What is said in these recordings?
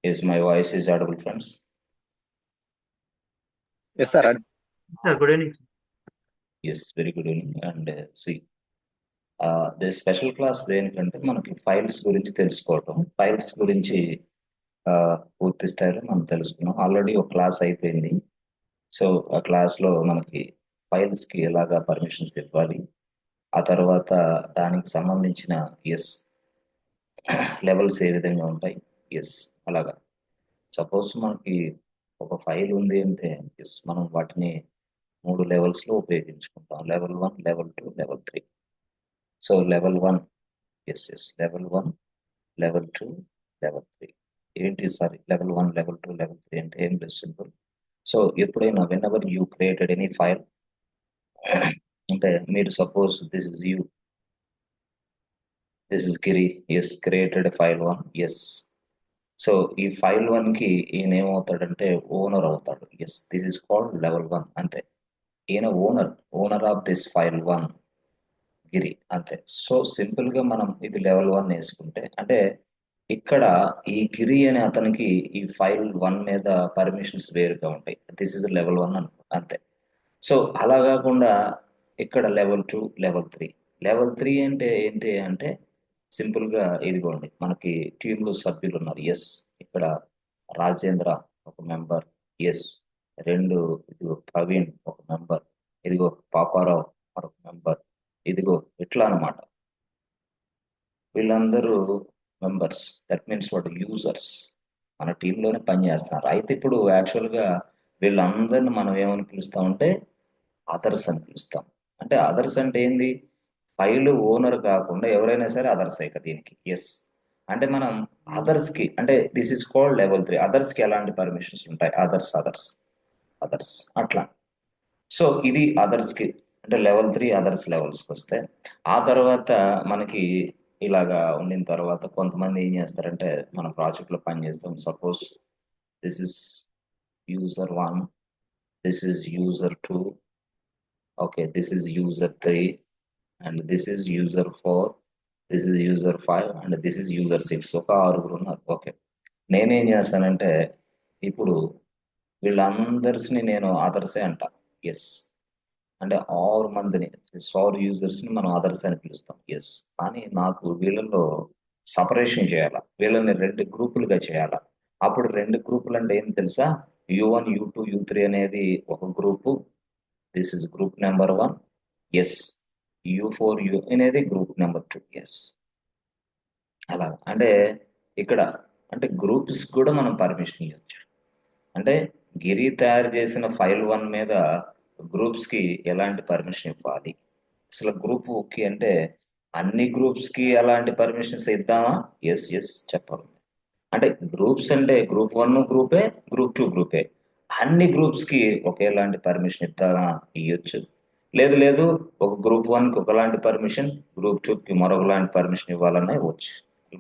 Is my voice is audible, friends? Yes, sir. Sir, good evening. Yes, very good evening. And see, this special class దేనికంటే మనకి files గురించి తెలుసుకోవటం. Files గురించి పూర్తి స్థాయిలో మనం తెలుసుకున్నాం. ఆల్రెడీ ఒక క్లాస్ అయిపోయింది. సో ఆ క్లాస్లో మనకి ఫైల్స్కి ఎలాగా పర్మిషన్స్ ఇవ్వాలి, ఆ తర్వాత దానికి సంబంధించిన లెవెల్స్ ఏ విధంగా ఉంటాయి, అలాగా. సపోజ్ మనకి ఒక ఫైల్ ఉంది అంటే మనం వాటిని 3 లెవెల్స్లో ఉపయోగించుకుంటాం. Level 1, level 2, level 3. So level 1, level 1, level 2, level 3 ఏంటి? సారీ, లెవెల్ 1, లెవెల్ 2, లెవెల్ 3 అంటే ఏం లేదు, సింపుల్. సో ఎప్పుడైనా when ever you created any file, అంటే మీరు suppose this is you, this is Giri, created file 1. So ఈ ఫైల్ 1కి ఈయన ఏమవుతాడంటే ఓనర్ అవుతాడు. దిస్ ఇస్ కాల్డ్ లెవెల్ 1, అంతే. ఈయన ఓనర్ ఆఫ్ దిస్ ఫైల్ 1 గిరి, అంతే. సో సింపుల్ గా మనం ఇది లెవెల్ 1 వేసుకుంటే, అంటే ఇక్కడ ఈ గిరి అనే అతనికి ఈ ఫైల్ 1 మీద పర్మిషన్స్ వేరుగా ఉంటాయి. దిస్ ఇస్ లెవెల్ 1 అనుకో, అంతే. సో అలా కాకుండా ఇక్కడ లెవెల్ 2, లెవెల్ 3. లెవెల్ 3 అంటే ఏంటి అంటే సింపుల్ గా ఇదిగోండి, మనకి టీంలో సభ్యులు ఉన్నారు. ఇక్కడ రాజేంద్ర ఒక మెంబర్, ఇదిగో ప్రవీణ్ ఒక మెంబర్, ఇదిగో పాపారావు మరొక మెంబర్, ఇదిగో ఇట్లా అన్నమాట. వీళ్ళందరూ members, that means what users, మన టీంలోనే పనిచేస్తున్నారు. అయితే ఇప్పుడు యాక్చువల్గా వీళ్ళందరిని మనం ఏమని పిలుస్తామంటే అదర్స్ అని పిలుస్తాం. అంటే అదర్స్ అంటే ఏంది? ఫైల్ ఓనర్ కాకుండా ఎవరైనా సరే అదర్స్ ఇక దీనికి. అంటే మనం అదర్స్ కి, అంటే this is called level 3. Others కి ఎలాంటి పర్మిషన్స్ ఉంటాయి? అదర్స్ అట్లా. సో ఇది అదర్స్ కి, అంటే లెవెల్ 3 అదర్స్ లెవెల్స్కి వస్తే, ఆ తర్వాత మనకి ఇలాగా ఉండిన తర్వాత కొంతమంది ఏం చేస్తారంటే మన ప్రాజెక్ట్లో పని చేస్తాం. Suppose this is user 1, this is user 2, okay, this is user 3, and this is user 4, this is user 5, and this is user 6. ఒక 6 ఉన్నారు. ఓకే, నేనేం చేస్తానంటే ఇప్పుడు వీళ్ళందరిని నేను అదర్సే అంట. అంటే 6 మందిని, 6 యూజర్స్ని మనం అదర్స్ అని పిలుస్తాం. కానీ నాకు వీళ్ళలో సపరేషన్ చేయాలా, వీళ్ళని 2 గ్రూపులుగా చేయాలా. అప్పుడు 2 గ్రూపులు అంటే ఏం తెలుసా? U1, U2, U3 అనేది ఒక group, this is group number 1. U4, U అనేది గ్రూప్ నెంబర్ 2. అలా అంటే ఇక్కడ అంటే గ్రూప్స్ కూడా మనం పర్మిషన్ ఇవ్వచ్చు. అంటే గిరి తయారు చేసిన ఫైల్ 1 మీద గ్రూప్స్ కి ఎలాంటి పర్మిషన్ ఇవ్వాలి? అసలు గ్రూప్ కి అంటే అన్ని గ్రూప్స్ కి ఎలాంటి పర్మిషన్స్ ఇద్దామా? చెప్పాలి. అంటే గ్రూప్స్ అంటే గ్రూప్ 1 గ్రూపే, గ్రూప్ 2 గ్రూపే. అన్ని గ్రూప్స్ కి ఒకేలాంటి పర్మిషన్ ఇద్దామా? ఇవ్వచ్చు. లేదు ఒక గ్రూప్ 1 కి ఒకలాంటి పర్మిషన్, గ్రూప్ 2 కి మరొకలాంటి పర్మిషన్ ఇవ్వాలన్నా ఇవ్వచ్చు.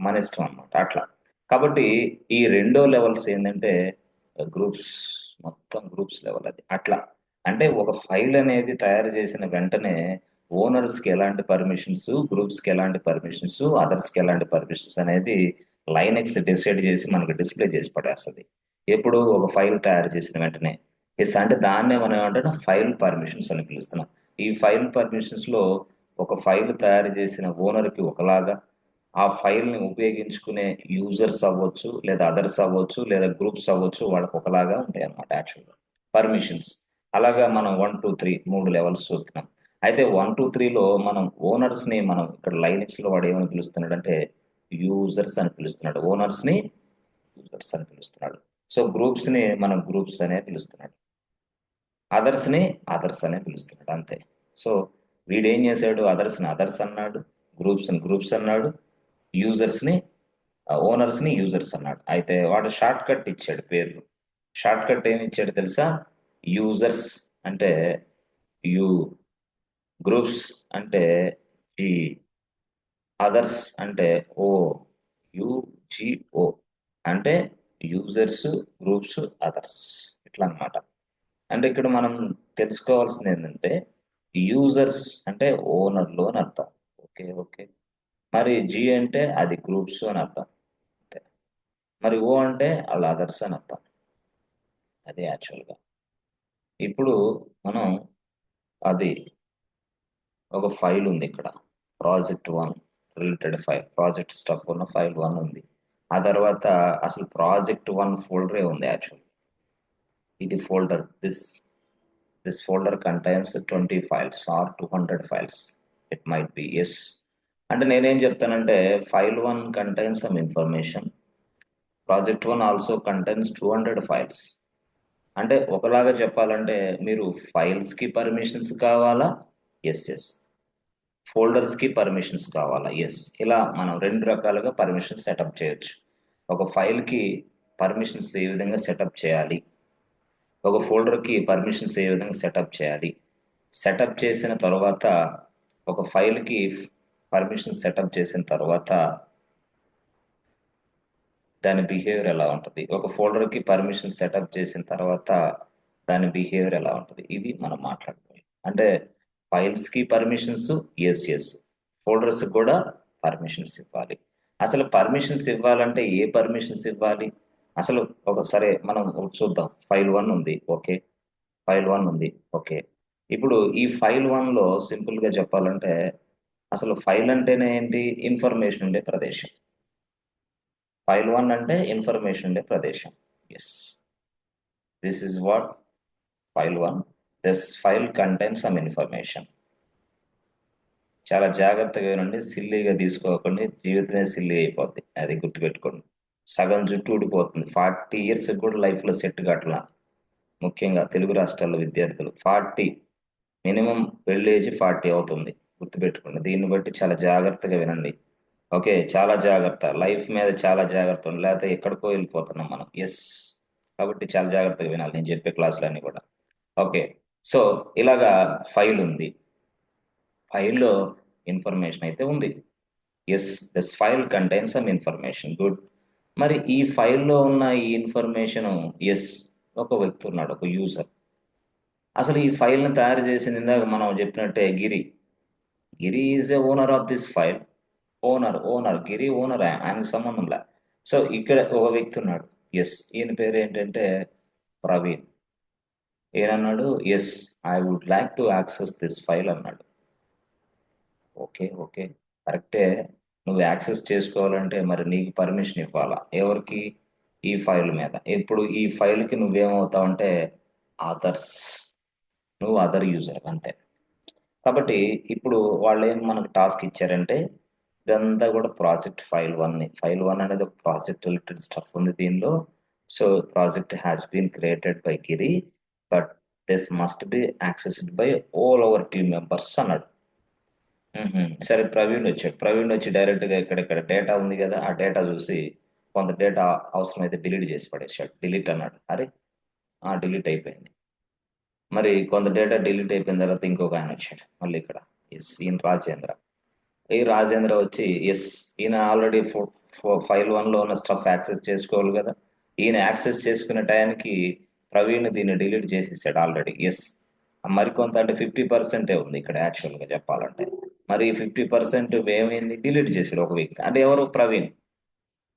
మన ఇష్టం అన్నమాట అట్లా. కాబట్టి ఈ రెండో లెవెల్స్ ఏంటంటే గ్రూప్స్, మొత్తం గ్రూప్స్ లెవెల్ అది అట్లా. అంటే ఒక ఫైల్ అనేది తయారు చేసిన వెంటనే ఓనర్స్కి ఎలాంటి పర్మిషన్స్, గ్రూప్స్కి ఎలాంటి పర్మిషన్స్, అదర్స్కి ఎలాంటి పర్మిషన్స్ అనేది లైనెక్స్ డిసైడ్ చేసి మనకి డిస్ప్లే చేసి పడేస్తుంది. ఎప్పుడు ఒక ఫైల్ తయారు చేసిన వెంటనే. అంటే దాన్నే మనం ఏమంటే ఫైల్ పర్మిషన్స్ అని పిలుస్తున్నాం. ఈ ఫైల్ పర్మిషన్స్ లో ఒక ఫైల్ తయారు చేసిన ఓనర్కి ఒకలాగా, ఆ ఫైల్ని ఉపయోగించుకునే యూజర్స్ అవ్వచ్చు, లేదా అదర్స్ అవ్వచ్చు, లేదా గ్రూప్స్ అవ్వచ్చు, వాళ్ళకి ఒకలాగా ఉంటాయి అన్నమాట యాక్చువల్గా పర్మిషన్స్. అలాగా మనం 1, 2, 3 3 లెవెల్స్ చూస్తున్నాం. అయితే 1, 2, 3లో మనం ఓనర్స్ని, మనం ఇక్కడ లైనక్స్లో వాడు ఏమని పిలుస్తున్నాడు అంటే యూజర్స్ అని పిలుస్తున్నాడు. ఓనర్స్ని యూజర్స్ అని పిలుస్తున్నాడు. సో గ్రూప్స్ని మనం గ్రూప్స్ అనే పిలుస్తున్నాడు. అదర్స్ని అదర్స్ అనే పిలుస్తున్నాడు, అంతే. సో వీడేం చేశాడు? అదర్స్ని అదర్స్ అన్నాడు, గ్రూప్స్ని గ్రూప్స్ అన్నాడు, యూజర్స్ని ఓనర్స్ని యూజర్స్ అన్నాడు. అయితే వాడు షార్ట్ కట్ ఇచ్చాడు పేర్లు. షార్ట్ కట్ ఏమి ఇచ్చాడు తెలుసా? యూజర్స్ అంటే యు, గ్రూప్స్ అంటే జి, అదర్స్ అంటే ఓ, UGO, అంటే యూజర్స్, గ్రూప్స్, అదర్స్, ఇట్లా అన్నమాట. అంటే ఇక్కడ మనం తెలుసుకోవాల్సింది ఏంటంటే యూజర్స్ అంటే ఓనర్లు అని అర్థం. ఓకే. మరి జి అంటే అది గ్రూప్స్ అని అర్థం. మరి ఓ అంటే వాళ్ళ అదర్స్ అని అర్థం. అదే యాక్చువల్గా. ఇప్పుడు మనం అది ఒక ఫైల్ ఉంది ఇక్కడ, project 1 related file, project stuff ఉన్న ఫైల్ 1 ఉంది. ఆ తర్వాత అసలు ప్రాజెక్ట్ 1 ఫోల్డరే ఉంది యాక్చువల్. ఇది folder, this folder contains 20 files or 200 files, it might be. Yes అంటే నేనేం చెప్తానంటే file 1 contains some information, project 1 also contains 200 files. అంటే ఒకలాగా చెప్పాలంటే మీరు ఫైల్స్ కి పర్మిషన్స్ కావాలా, ఎస్ ఎస్, ఫోల్డర్స్ కి పర్మిషన్స్ కావాలా, ఎస్. ఇలా మనం రెండు రకాలుగా పర్మిషన్ సెటప్ చేయొచ్చు. ఒక ఫైల్ కి పర్మిషన్స్ ఏ విధంగా సెటప్ చేయాలి, ఒక ఫోల్డర్ కి పర్మిషన్స్ ఏ విధంగా సెటప్ చేయాలి, సెటప్ చేసిన తర్వాత ఒక ఫైల్ కి పర్మిషన్ సెటప్ చేసిన తర్వాత దాని బిహేవియర్ ఎలా ఉంటుంది, ఒక ఫోల్డర్ కి పర్మిషన్ సెటప్ చేసిన తర్వాత దాని బిహేవియర్ ఎలా ఉంటుంది, ఇది మనం మాట్లాడుకోవాలి. అంటే ఫైల్స్ కి పర్మిషన్స్, ఎస్ ఎస్, ఫోల్డర్స్ కూడా పర్మిషన్స్ ఇవ్వాలి. అసలు పర్మిషన్స్ ఇవ్వాలంటే ఏ పర్మిషన్స్ ఇవ్వాలి, అసలు ఒకసారి మనం ఒకటి చూద్దాం. ఫైల్ 1 ఉంది, ఓకే. ఫైల్ 1 ఉంది, ఓకే. ఇప్పుడు ఈ ఫైల్ 1 లో సింపుల్ గా చెప్పాలంటే అసలు ఫైల్ అంటేనే ఏంటి, ఇన్ఫర్మేషన్ ఉండే ప్రదేశం. ఫైల్ 1 అంటే ఇన్ఫర్మేషన్ ఉండే ప్రదేశం. Yes, this is what file 1. This file contains some information. చాలా జాగ్రత్తగా వినండి, సిల్లీగా తీసుకోకండి, జీవితమే సిల్లీ అయిపోద్ది, అది గుర్తుపెట్టుకోండి. సగం జుట్టు ఊడిపోతుంది, 40 ఇయర్స్ కూడా లైఫ్ లో సెట్ కావట్లా. ముఖ్యంగా తెలుగు రాష్ట్రాల విద్యార్థులు 40, మినిమం పెళ్లి ఏజ్ 40 అవుతుంది, గుర్తుపెట్టుకోండి. దీన్ని బట్టి చాలా జాగ్రత్తగా వినండి, ఓకే. చాలా జాగ్రత్త, లైఫ్ మీద చాలా జాగ్రత్త ఉండి, లేకపోతే ఎక్కడికో వెళ్ళిపోతున్నాం మనం. ఎస్, కాబట్టి చాలా జాగ్రత్తగా వినాలి నేను చెప్పే క్లాసులన్నీ కూడా, ఓకే. సో ఇలాగా ఫైల్ ఉంది, ఫైల్లో ఇన్ఫర్మేషన్ అయితే ఉంది. Yes, this file contains some information, good. మరి ఈ ఫైల్లో ఉన్న ఈ ఇన్ఫర్మేషన్, ఎస్, ఒక వ్యక్తి ఉన్నాడు, ఒక యూజర్. అసలు ఈ ఫైల్ని తయారు చేసింది ఇందాక మనం చెప్పినట్టే Giri. Giri is a owner of this file. Owner Giri owner, ఆయనకు సంబంధం లే. సో ఇక్కడ ఒక వ్యక్తి ఉన్నాడు, ఎస్. ఈయన పేరు ఏంటంటే ప్రవీణ్. ఈయనన్నాడు, yes, I would like to access this file అన్నాడు. ఓకే ఓకే, కరెక్టే. నువ్వు యాక్సెస్ చేసుకోవాలంటే మరి నీకు పర్మిషన్ ఇవ్వాలా, ఎవరికి, ఈ ఫైల్ మీద. ఇప్పుడు ఈ ఫైల్కి నువ్వేమవుతావు అంటే అదర్స్, నువ్వు అదర్ యూజర్ అంతే. కాబట్టి ఇప్పుడు వాళ్ళు ఏం మనకు టాస్క్ ఇచ్చారంటే ఇదంతా కూడా ఫైల్ 1 అనేది ఒక ప్రాజెక్ట్ రిలేటెడ్ స్టఫ్ ఉంది దీనిలో. So project has been created by Giri, but this must be accessed by all our team members అన్నాడు. సరే, ప్రవీణ్ వచ్చి డైరెక్ట్ గా ఇక్కడ డేటా ఉంది కదా, ఆ డేటా చూసి కొంత డేటా అవసరమైతే డిలీట్ చేసి పడేసాడు. డిలీట్ అన్నాడు, అరే డిలీట్ అయిపోయింది. మరి కొంత డేటా డిలీట్ అయిపోయిన తర్వాత ఇంకొక ఆయన వచ్చాడు మళ్ళీ ఇక్కడ, ఎస్, ఈయన రాజేంద్ర. ఈ రాజేంద్ర వచ్చి, ఎస్, ఈయన ఆల్రెడీ ఫైల్ 1 లో ఉన్న స్టఫ్ యాక్సెస్ చేసుకోవాలి కదా, ఈయన యాక్సెస్ చేసుకునే టయానికి ప్రవీణ్ దీన్ని డిలీట్ చేసేసాడు ఆల్రెడీ. ఎస్, మరికొంత అంటే 50% ఉంది ఇక్కడ యాక్చువల్ గా చెప్పాలంటే. మరి 50% ఏమైంది, డిలీట్ చేసాడు ఒక వ్యక్తి, అంటే ఎవరు, ప్రవీణ్.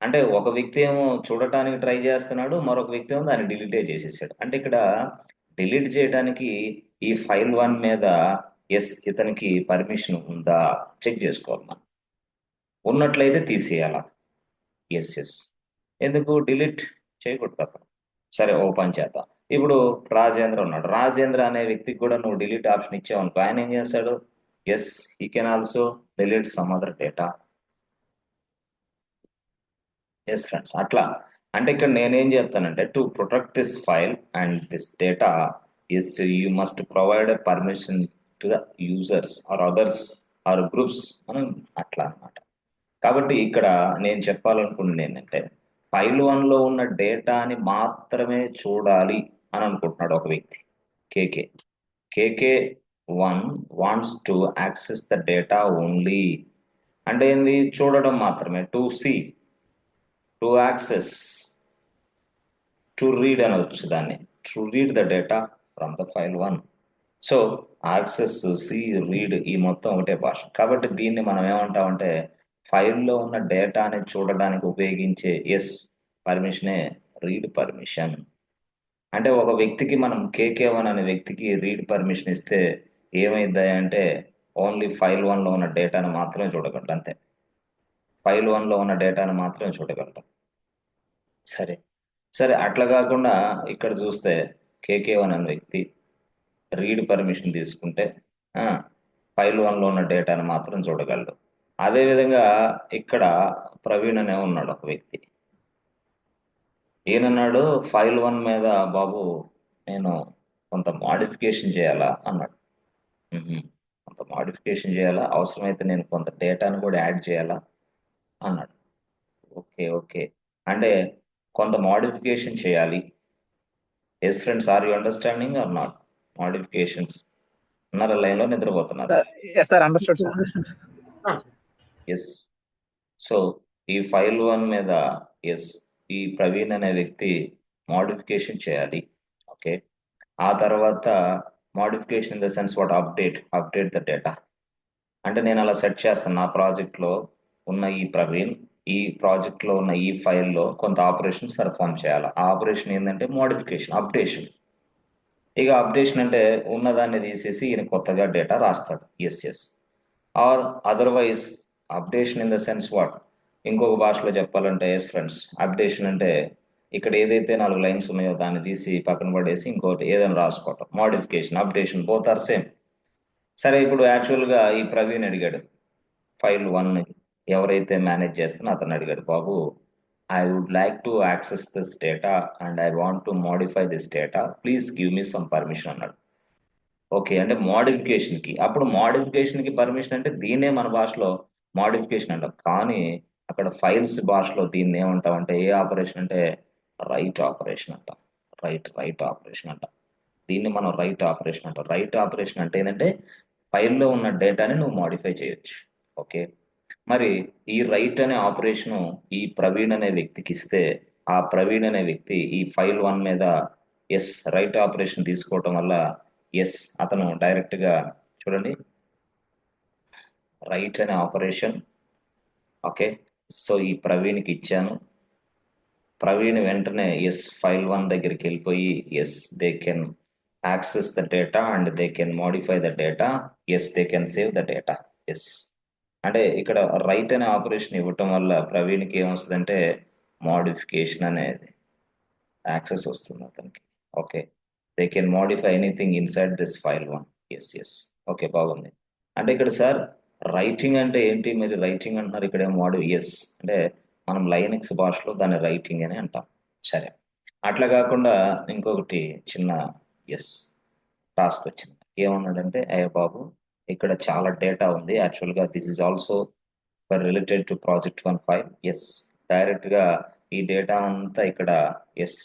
అంటే ఒక వ్యక్తి ఏమో చూడటానికి ట్రై చేస్తున్నాడు, మరొక వ్యక్తి ఏమో దాన్ని డిలీటే చేసేసాడు. అంటే ఇక్కడ డిలీట్ చేయడానికి ఈ ఫైల్ 1 మీద, ఎస్, ఇతనికి పర్మిషన్ ఉందా చెక్ చేసుకోవాలి మనం. ఉన్నట్లయితే తీసేయాల, ఎస్ ఎస్. ఎందుకు డిలీట్ చేయకూడదు అతను. సరే, ఓపెన్ చేద్దాం. ఇప్పుడు రాజేంద్ర ఉన్నాడు, రాజేంద్ర అనే వ్యక్తికి కూడా నువ్వు డిలీట్ ఆప్షన్ ఇచ్చావనుకో, ఆయన ఏం చేస్తాడు, ఎస్, ఈ can also delete some other data. Yes friends, అట్లా. అంటే ఇక్కడ నేనేం చెప్తానంటే to protect this file and this data is you must provide a permission to the users or others or groups, మనం అట్లా అన్నమాట. కాబట్టి ఇక్కడ నేను చెప్పాలనుకున్నది ఏంటంటే ఫైల్ 1 లో ఉన్న డేటాని మాత్రమే చూడాలి అని అనుకుంటున్నాడు ఒక వ్యక్తి, KK. KK 1 wants to access the data only. అంటే ఏంది, చూడడం మాత్రమే, to see, to access, to read అనవచ్చు దాన్ని, to read the data from the file 1. So access, see, read, ఈ మొత్తం ఒకటే భాష. కాబట్టి దీన్ని మనం ఏమంటామంటే ఫైల్లో ఉన్న డేటాని చూడడానికి ఉపయోగించే, ఎస్, పర్మిషనే రీడ్ పర్మిషన్. అంటే ఒక వ్యక్తికి మనం కేకే1 అనే వ్యక్తికి రీడ్ పర్మిషన్ ఇస్తే ఏమైద్దాయి అంటే ఓన్లీ ఫైల్ 1లో ఉన్న డేటాను మాత్రమే చూడగలడు, అంతే. ఫైల్ 1లో ఉన్న డేటాను మాత్రమే చూడగలడు. సరే సరే, అట్లా కాకుండా ఇక్కడ చూస్తే కేకే1 అనే వ్యక్తి రీడ్ పర్మిషన్ తీసుకుంటే ఫైల్ 1లో ఉన్న డేటాను మాత్రం చూడగలడు. అదేవిధంగా ఇక్కడ ప్రవీణ్ అనే ఉన్నాడు ఒక వ్యక్తి. ఈయనన్నాడు ఫైల్ 1 మీద బాబు నేను కొంత మాడిఫికేషన్ చేయాలా అన్నాడు. "మ్హూ. కొంత మాడిఫికేషన్ చేయాలా, అవసరమైతే నేను కొంత డేటాను కూడా యాడ్ చేయాలా అన్నాడు. ఓకే ఓకే, అంటే కొంత మాడిఫికేషన్ చేయాలి. Yes friends, are you understanding or not? Modifications ఉన్నారా? లైన్లో నిద్రపోతున్నారు? Yes, sir. Understood, sir. Yes. So ఈ ఫైల్ 1 మీద ఎస్, ఈ ప్రవీణ్ అనే వ్యక్తి మాడిఫికేషన్ చేయాలి. ఓకే, ఆ తర్వాత modification in the sense what update the data. అంటే నేను అలా సెట్ చేస్తాను, నా ప్రాజెక్ట్లో ఉన్న ఈ ప్రవీణ్ ఈ ప్రాజెక్ట్లో ఉన్న ఈ ఫైల్లో కొంత ఆపరేషన్స్ పెర్ఫామ్ చేయాలి. ఆ ఆపరేషన్ ఏంటంటే మోడిఫికేషన్, అప్డేషన్. ఇక అప్డేషన్ అంటే ఉన్నదాన్ని తీసేసి ఈయన కొత్తగా డేటా రాస్తాడు. Yes. Or otherwise updation in the sense what, ఇంకొక భాషలో చెప్పాలంటే ఎస్ ఫ్రెండ్స్, అప్డేషన్ అంటే ఇక్కడ ఏదైతే 4 లైన్స్ ఉన్నాయో దాన్ని తీసి పక్కన పడేసి ఇంకోటి ఏదైనా రాసుకోవటం. Modification, updation both are same. సరే, ఇప్పుడు యాక్చువల్గా ఈ ప్రవీణ్ అడిగాడు ఫైల్ 1 ఎవరైతే మేనేజ్ చేస్తున్నా అతను అడిగాడు, బాబు I would like to access this data and I want to modify this data, please give me some permission అన్నాడు. ఓకే, అంటే మోడిఫికేషన్కి, అప్పుడు మోడిఫికేషన్కి పర్మిషన్ అంటే దీన్నే మన భాషలో మోడిఫికేషన్ అంటాం. కానీ అక్కడ ఫైల్స్ భాషలో దీన్ని ఏమంటాం అంటే, ఏ ఆపరేషన్ అంటే రైట్ ఆపరేషన్ అంటాం. రైట్ ఆపరేషన్ అంటాం. దీన్ని మనం రైట్ ఆపరేషన్ అంటాం. రైట్ ఆపరేషన్ అంటే ఏంటంటే ఫైల్లో ఉన్న డేటాని నువ్వు మోడిఫై చేయొచ్చు. ఓకే, మరి ఈ రైట్ అనే ఆపరేషను ఈ ప్రవీణ్ అనే వ్యక్తికి ఇస్తే ఆ ప్రవీణ్ అనే వ్యక్తి ఈ ఫైల్ 1 మీద ఎస్ రైట్ ఆపరేషన్ తీసుకోవటం వల్ల ఎస్ అతను డైరెక్ట్గా చూడండి రైట్ అనే ఆపరేషన్. ఓకే, సో ఈ ప్రవీణ్కి ఇచ్చాను. ప్రవీణ్ వెంటనే ఎస్ ఫైల్ 1 దగ్గరికి వెళ్ళిపోయి yes they can access the data and they can modify the data, yes they can save the data. Yes అంటే ఇక్కడ రైట్ అనే ఆపరేషన్ ఇవ్వటం వల్ల ప్రవీణ్కి ఏమొస్తుందంటే మోడిఫికేషన్ అనేది యాక్సెస్ వస్తుంది అతనికి. Okay, they can modify anything inside this file 1. Yes. Okay, బాగుంది. అంటే ఇక్కడ సార్ రైటింగ్ అంటే ఏంటి, మీరు రైటింగ్ అంటున్నారు, ఇక్కడ ఏం ఎస్ అంటే మనం లైనక్స్ భాషలో దాన్ని రైటింగ్ అని అంటాం. సరే, అట్లా కాకుండా ఇంకొకటి చిన్న ఎస్ టాస్క్ వచ్చింది. ఏమన్నాడంటే అయ్యో బాబు ఇక్కడ చాలా డేటా ఉంది, యాక్చువల్గా this is also related to project 1 file. Yes, డైరెక్ట్గా ఈ డేటా అంతా ఇక్కడ ఎస్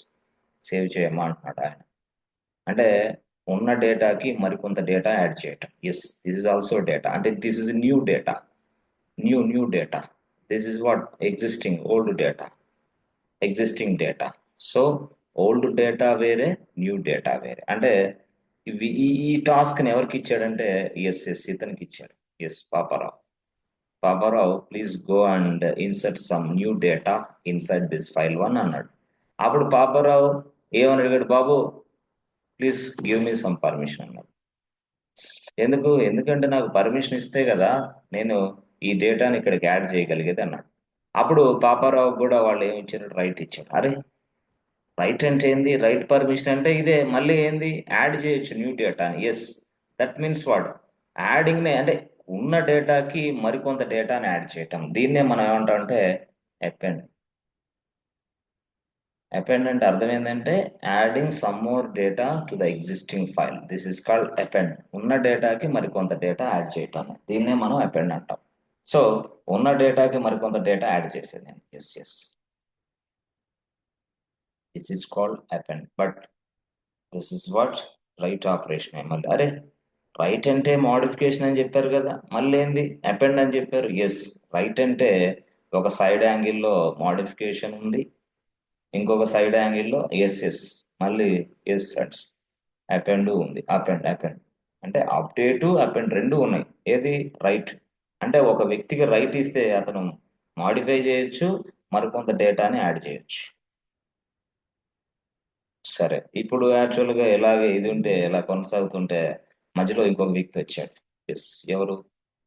సేవ్ చేయమా అంటున్నాడు ఆయన. అంటే ఉన్న డేటాకి మరికొంత డేటా యాడ్ చేయటం. Yes, this is also data, అంటే this is new data. New data, this is what existing data. So old data వేరే, న్యూ డేటా వేరే. అంటే ఈ టాస్క్ని ఎవరికి ఇచ్చాడంటే ఇతనికి ఇచ్చాడు. Yes, Paparao please go and insert some new data inside this file 1 అన్నాడు. అప్పుడు పాపారావు ఏమని అడిగాడు, బాబు please give me some permission అన్నాడు. ఎందుకంటే నాకు పర్మిషన్ ఇస్తే కదా నేను ఈ డేటాని ఇక్కడికి యాడ్ చేయగలిగేది అన్నాడు. అప్పుడు పాపారావు కూడా వాళ్ళు ఏమి ఇచ్చారు, రైట్ ఇచ్చారు. అరే రైట్ అంటే ఏంది, రైట్ పర్మిషన్ అంటే ఇదే, మళ్ళీ ఏంది యాడ్ చేయొచ్చు న్యూ డేటాని. Yes, that means what adding అంటే ఉన్న డేటాకి మరికొంత డేటాని యాడ్ చేయటం. దీన్నే మనం ఏమంటాం అంటే అపెండ్. అంటే అర్థం ఏంటంటే adding some more data to the existing file. This is called append. ఉన్న డేటాకి మరికొంత డేటా యాడ్ చేయటం, దీన్నే మనం అపెండ్ అంటాం. సో ఉన్న డేటాకి మరికొంత డేటా యాడ్ చేసేది నేను. Yes, this is called append. But this is what write operation. మళ్ళీ అరే రైట్ అంటే మోడిఫికేషన్ అని చెప్పారు కదా, మళ్ళీ ఏంది అపెండ్ అని చెప్పారు. ఎస్, రైట్ అంటే ఒక సైడ్ యాంగిల్లో మోడిఫికేషన్ ఉంది, ఇంకొక సైడ్ యాంగిల్లో ఎస్ మళ్ళీ ఎస్ ఫ్రెండ్స్ అపెండ్ ఉంది. అపెండ్ అంటే అప్డేటు అపెండ్ రెండు ఉన్నాయి. ఏది రైట్ అంటే ఒక వ్యక్తికి రైట్ ఇస్తే అతను మాడిఫై చేయొచ్చు, మరికొంత డేటాని యాడ్ చేయొచ్చు. సరే. ఇప్పుడు యాక్చువల్‌గా ఇలాగే ఇది ఉంటే ఇలా కొనసాగుతుంటే మధ్యలో ఇంకొక వ్యక్తి వచ్చాడు. యెస్. ఎవరు?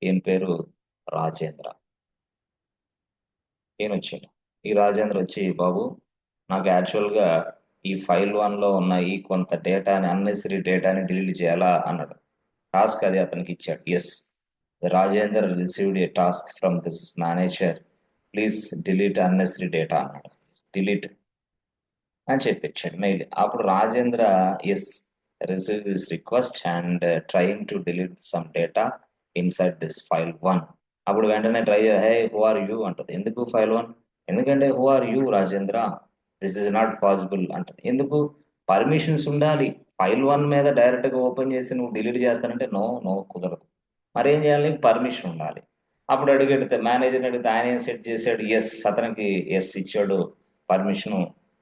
ఈయన పేరు రాజేంద్ర. ఈయనొచ్చాడు. ఈ రాజేంద్ర వచ్చి, "బాబు నాకు యాక్చువల్‌గా ఈ ఫైల్ 1లో ఉన్న ఈ కొంత డేటాని అన్నెసెసరీ డేటాని డిలీట్ చేయాలా" అన్నాడు. టాస్క్ అది అతనికిచ్చాడు. Yes. Rajender received a task from this manager. Please delete unnecessary data అన్నాడు. డిలీట్ అని చెప్పించాడు మెయిల్. అప్పుడు Rajendra yes receive this request and trying to delete some data inside this file 1. అప్పుడు వెంటనే try hey who are you అంటది. ఎందుకు file 1? ఎందుకంటే who are you Rajendra, this is not possible అంటది. ఎందుకు? పర్మిషన్స్ ఉండాలి. ఫైల్ 1 మీద డైరెక్ట్ గా ఓపెన్ చేసి నువ్వు డిలీట్ చేస్తానంటే నో నో కుదరదు. మరి ఏం చేయాలి? పర్మిషన్ ఉండాలి. అప్పుడు అడిగితే మేనేజర్ని అడిగితే ఆయన ఏం సెట్ చేశాడు? ఎస్ అతనికి ఎస్ ఇచ్చాడు పర్మిషన్.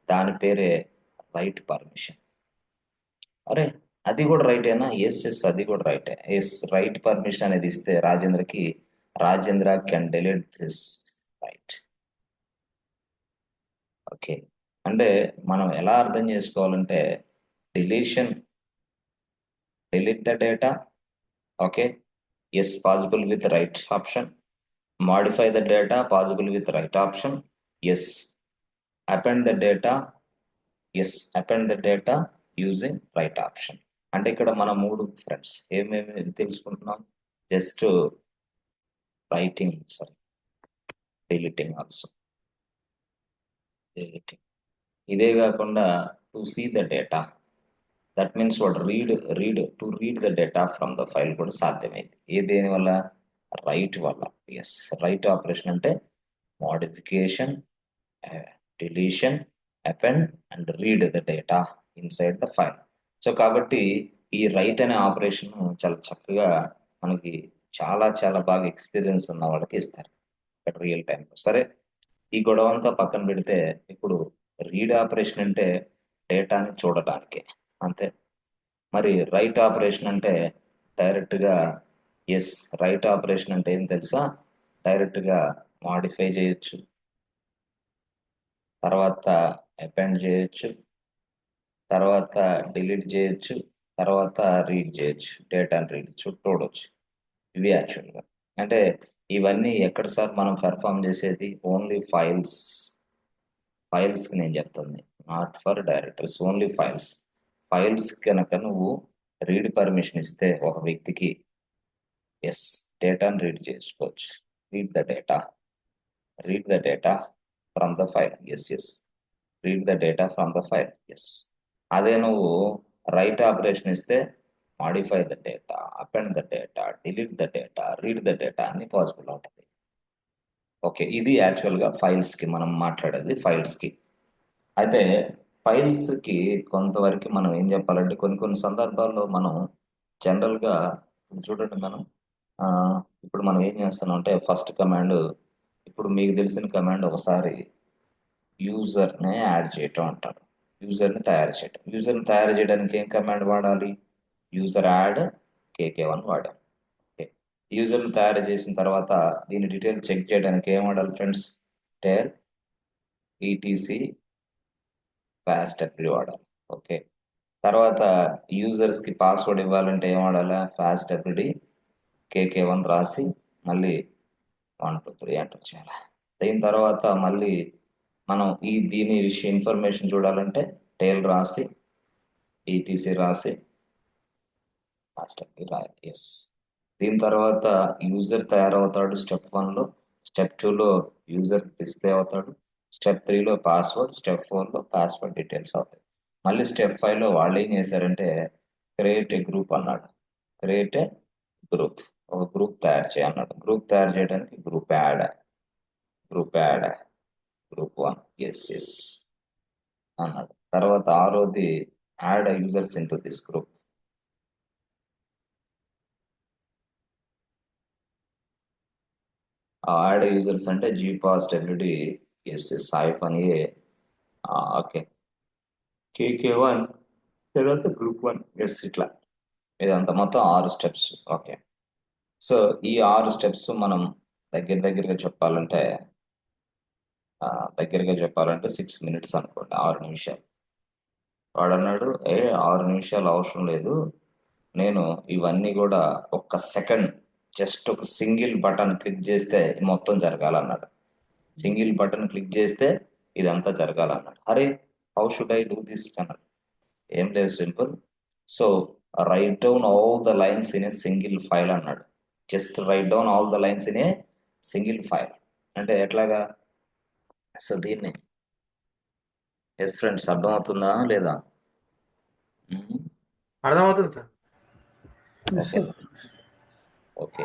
దాని పేరే రైట్ పర్మిషన్. అరే అది కూడా రైటేనా? ఎస్ ఎస్ అది కూడా రైటే. ఎస్ రైట్ పర్మిషన్ అనేది ఇస్తే రాజేంద్రకి Rajendra can delete this right. Okay. అంటే మనం ఎలా అర్థం చేసుకోవాలంటే deletion, delete the data. Okay. Yes possible with write option. modify the data possible with right option. Yes, append the data. Yes, append the data using right option. అంటే ఇక్కడ మన మూడు friends ఏమేమి తెలుసుకుంటున్నాం? Just writing, sorry, deleting also, deleting. ఇదే కాకుండా to see the data, that means what read the data from the file కూడా సాధ్యమైంది. ఏ దేని వల్ల? రైట్ వల్ల. ఎస్ రైట్ ఆపరేషన్ అంటే modification, deletion, append and read the data inside the file. So కాబట్టి ఈ రైట్ అనే ఆపరేషన్ చాలా చక్కగా మనకి చాలా చాలా బాగా ఎక్స్పీరియన్స్ ఉన్న వాళ్ళకి ఇస్తారు రియల్ టైంలో. సరే, ఈ గొడవ అంతా పక్కన పెడితే ఇప్పుడు రీడ్ ఆపరేషన్ అంటే డేటాని చూడటానికి అంతే. మరి రైట్ ఆపరేషన్ అంటే డైరెక్ట్గా ఎస్ రైట్ ఆపరేషన్ అంటే ఏం తెలుసా? డైరెక్ట్గా మాడిఫై చేయొచ్చు, తర్వాత అపెండ్ చేయొచ్చు, తర్వాత డిలీట్ చేయొచ్చు, తర్వాత రీడ్ చేయొచ్చు, డేటాని రీడ్ చూడవచ్చు. ఇవి యాక్చువల్గా అంటే ఇవన్నీ ఎక్కడ సార్ మనం పెర్ఫామ్ చేసేది? Only files. ఫైల్స్కి నేను చెప్తుంది, not for directories, only files. Files కనుక నువ్వు రీడ్ పర్మిషన్ ఇస్తే ఒక వ్యక్తికి ఎస్ డేటాను రీడ్ చేసుకోవచ్చు. Read the data, read the data from the file. Yes yes read the data from the file. Yes అదే నువ్వు రైట్ ఆపరేషన్ ఇస్తే modify the data, append the data, delete the data, read the data అన్ని possible అవుతుంది. Okay, ఇది యాక్చువల్గా ఫైల్స్కి మనం మాట్లాడేది ఫైల్స్కి. అయితే ఫైల్స్కి కొంతవరకు మనం ఏం చెప్పాలంటే కొన్ని కొన్ని సందర్భాల్లో మనం జనరల్గా చూడండి మనం ఆ, ఇప్పుడు మనం ఏం చేస్తున్నాం అంటే ఫస్ట్ కమాండ్, ఇప్పుడు మీకు తెలిసిన కమాండ్ ఒకసారి యూజర్ని యాడ్ చేయటం అంటారు. యూజర్ని తయారు చేయటం. యూజర్ని తయారు చేయడానికి ఏం కమాండ్ వాడాలి? యూజర్ యాడ్ కేకే1 వాడాం. ఓకే, యూజర్ని తయారు చేసిన తర్వాత దీని డీటెయిల్ చెక్ చేయడానికి ఏం వాడాలి ఫ్రెండ్స్? టేర్ ఈటీసీ ఫాస్ట్ అప్లీ వాడాలి. ఓకే, తర్వాత యూజర్స్కి పాస్వర్డ్ ఇవ్వాలంటే ఏం వాడాలి? ఫాస్ట్ అప్లిడి కేకే1 రాసి మళ్ళీ 1 2 3 అంటారు చాలా. దీని తర్వాత మళ్ళీ మనం దీని విషయం ఇన్ఫర్మేషన్ చూడాలంటే టేల్ రాసి ఈటీసీ రాసి ఫాస్ట్ అప్లీ రాయాలి. ఎస్, దీని తర్వాత యూజర్ తయారవుతాడు స్టెప్ 1లో, స్టెప్ 2లో యూజర్ డిస్ప్లే అవుతాడు, స్టెప్ 3లో పాస్వర్డ్, స్టెప్ 4లో పాస్వర్డ్ డీటెయిల్స్ అవుతాయి. మళ్ళీ స్టెప్ 5లో వాళ్ళు ఏం చేశారంటే క్రియేట్ ఏ గ్రూప్ అన్నాడు. క్రియేట్ ఏ గ్రూప్, ఒక గ్రూప్ తయారు చేయన్నాడు. గ్రూప్ తయారు చేయడానికి group add, group add, group 1 S S అన్నాడు. తర్వాత ఆరోది add users into this group. Add users అంటే G pass WD SS hyphen A. Okay, కేకే1 తర్వాత గ్రూప్ 1 ఎస్ ఇట్లా ఇదంతా మొత్తం 6 స్టెప్స్. ఓకే, సో ఈ 6 స్టెప్స్ మనం దగ్గరగా చెప్పాలంటే దగ్గరగా చెప్పాలంటే 6 minutes అనుకోండి, 6 నిమిషాలు. వాడు అన్నాడు, 6 నిమిషాలు అవసరం లేదు, నేను ఇవన్నీ కూడా ఒక్క సెకండ్, జస్ట్ ఒక సింగిల్ బటన్ క్లిక్ చేస్తే మొత్తం జరగాలన్నాడు. సింగిల్ బటన్ క్లిక్ చేస్తే ఇదంతా జరగాలన్నాడు. అరే, how should I do this అన్నాడు. ఏం లేదు, simple. So write down all the lines in a single file అన్నాడు. Just write down all the lines in a single file. అంటే ఎట్లాగా? సో దీన్ని, ఎస్ ఫ్రెండ్స్, అర్థమవుతుందా లేదా? అర్థమవుతుంది sir. Yes, okay, sir. Okay,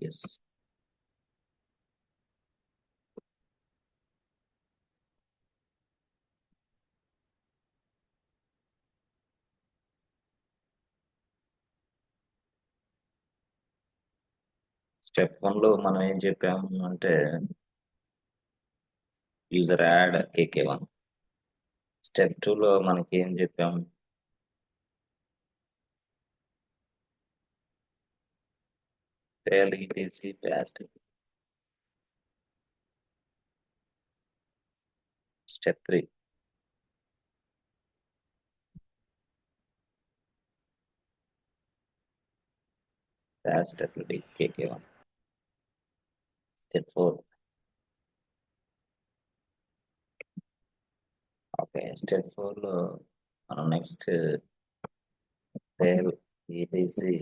yes. Step 1 లో మనం ఏం చెప్పాము అంటే యూజర్ యాడ్ KK1. స్టెప్ 2 లో మనకి ఏం చెప్పాము? fail etc past. Step 3, past ability KK1. Step 4, okay. Step 4 లో మనం next fail etc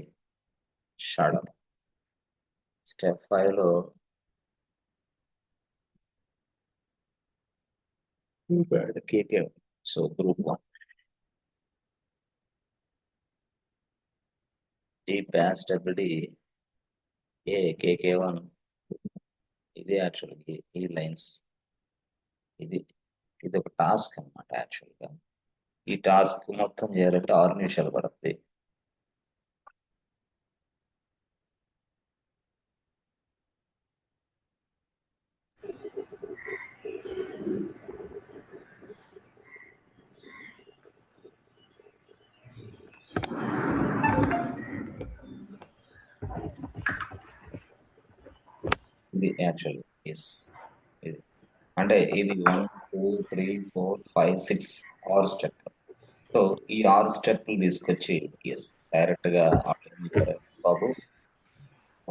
shadow. Step 5 లో group add KK1. So group 1 G past ability A KK1. ఇది యాక్చువల్గా ఈ లైన్స్, ఇది ఇది ఒక టాస్క్ అన్నమాట. యాక్చువల్గా ఈ టాస్క్ మొత్తం చేయాలంటే 6 నిమిషాలు పడుతుంది. ఇది యాక్చువల్, ఎస్. ఇది అంటే ఇది 1 2 3 4 5 6 6 స్టెప్. సో ఈ 6 స్టెప్లు తీసుకొచ్చి, ఎస్, డైరెక్ట్ గా బాబు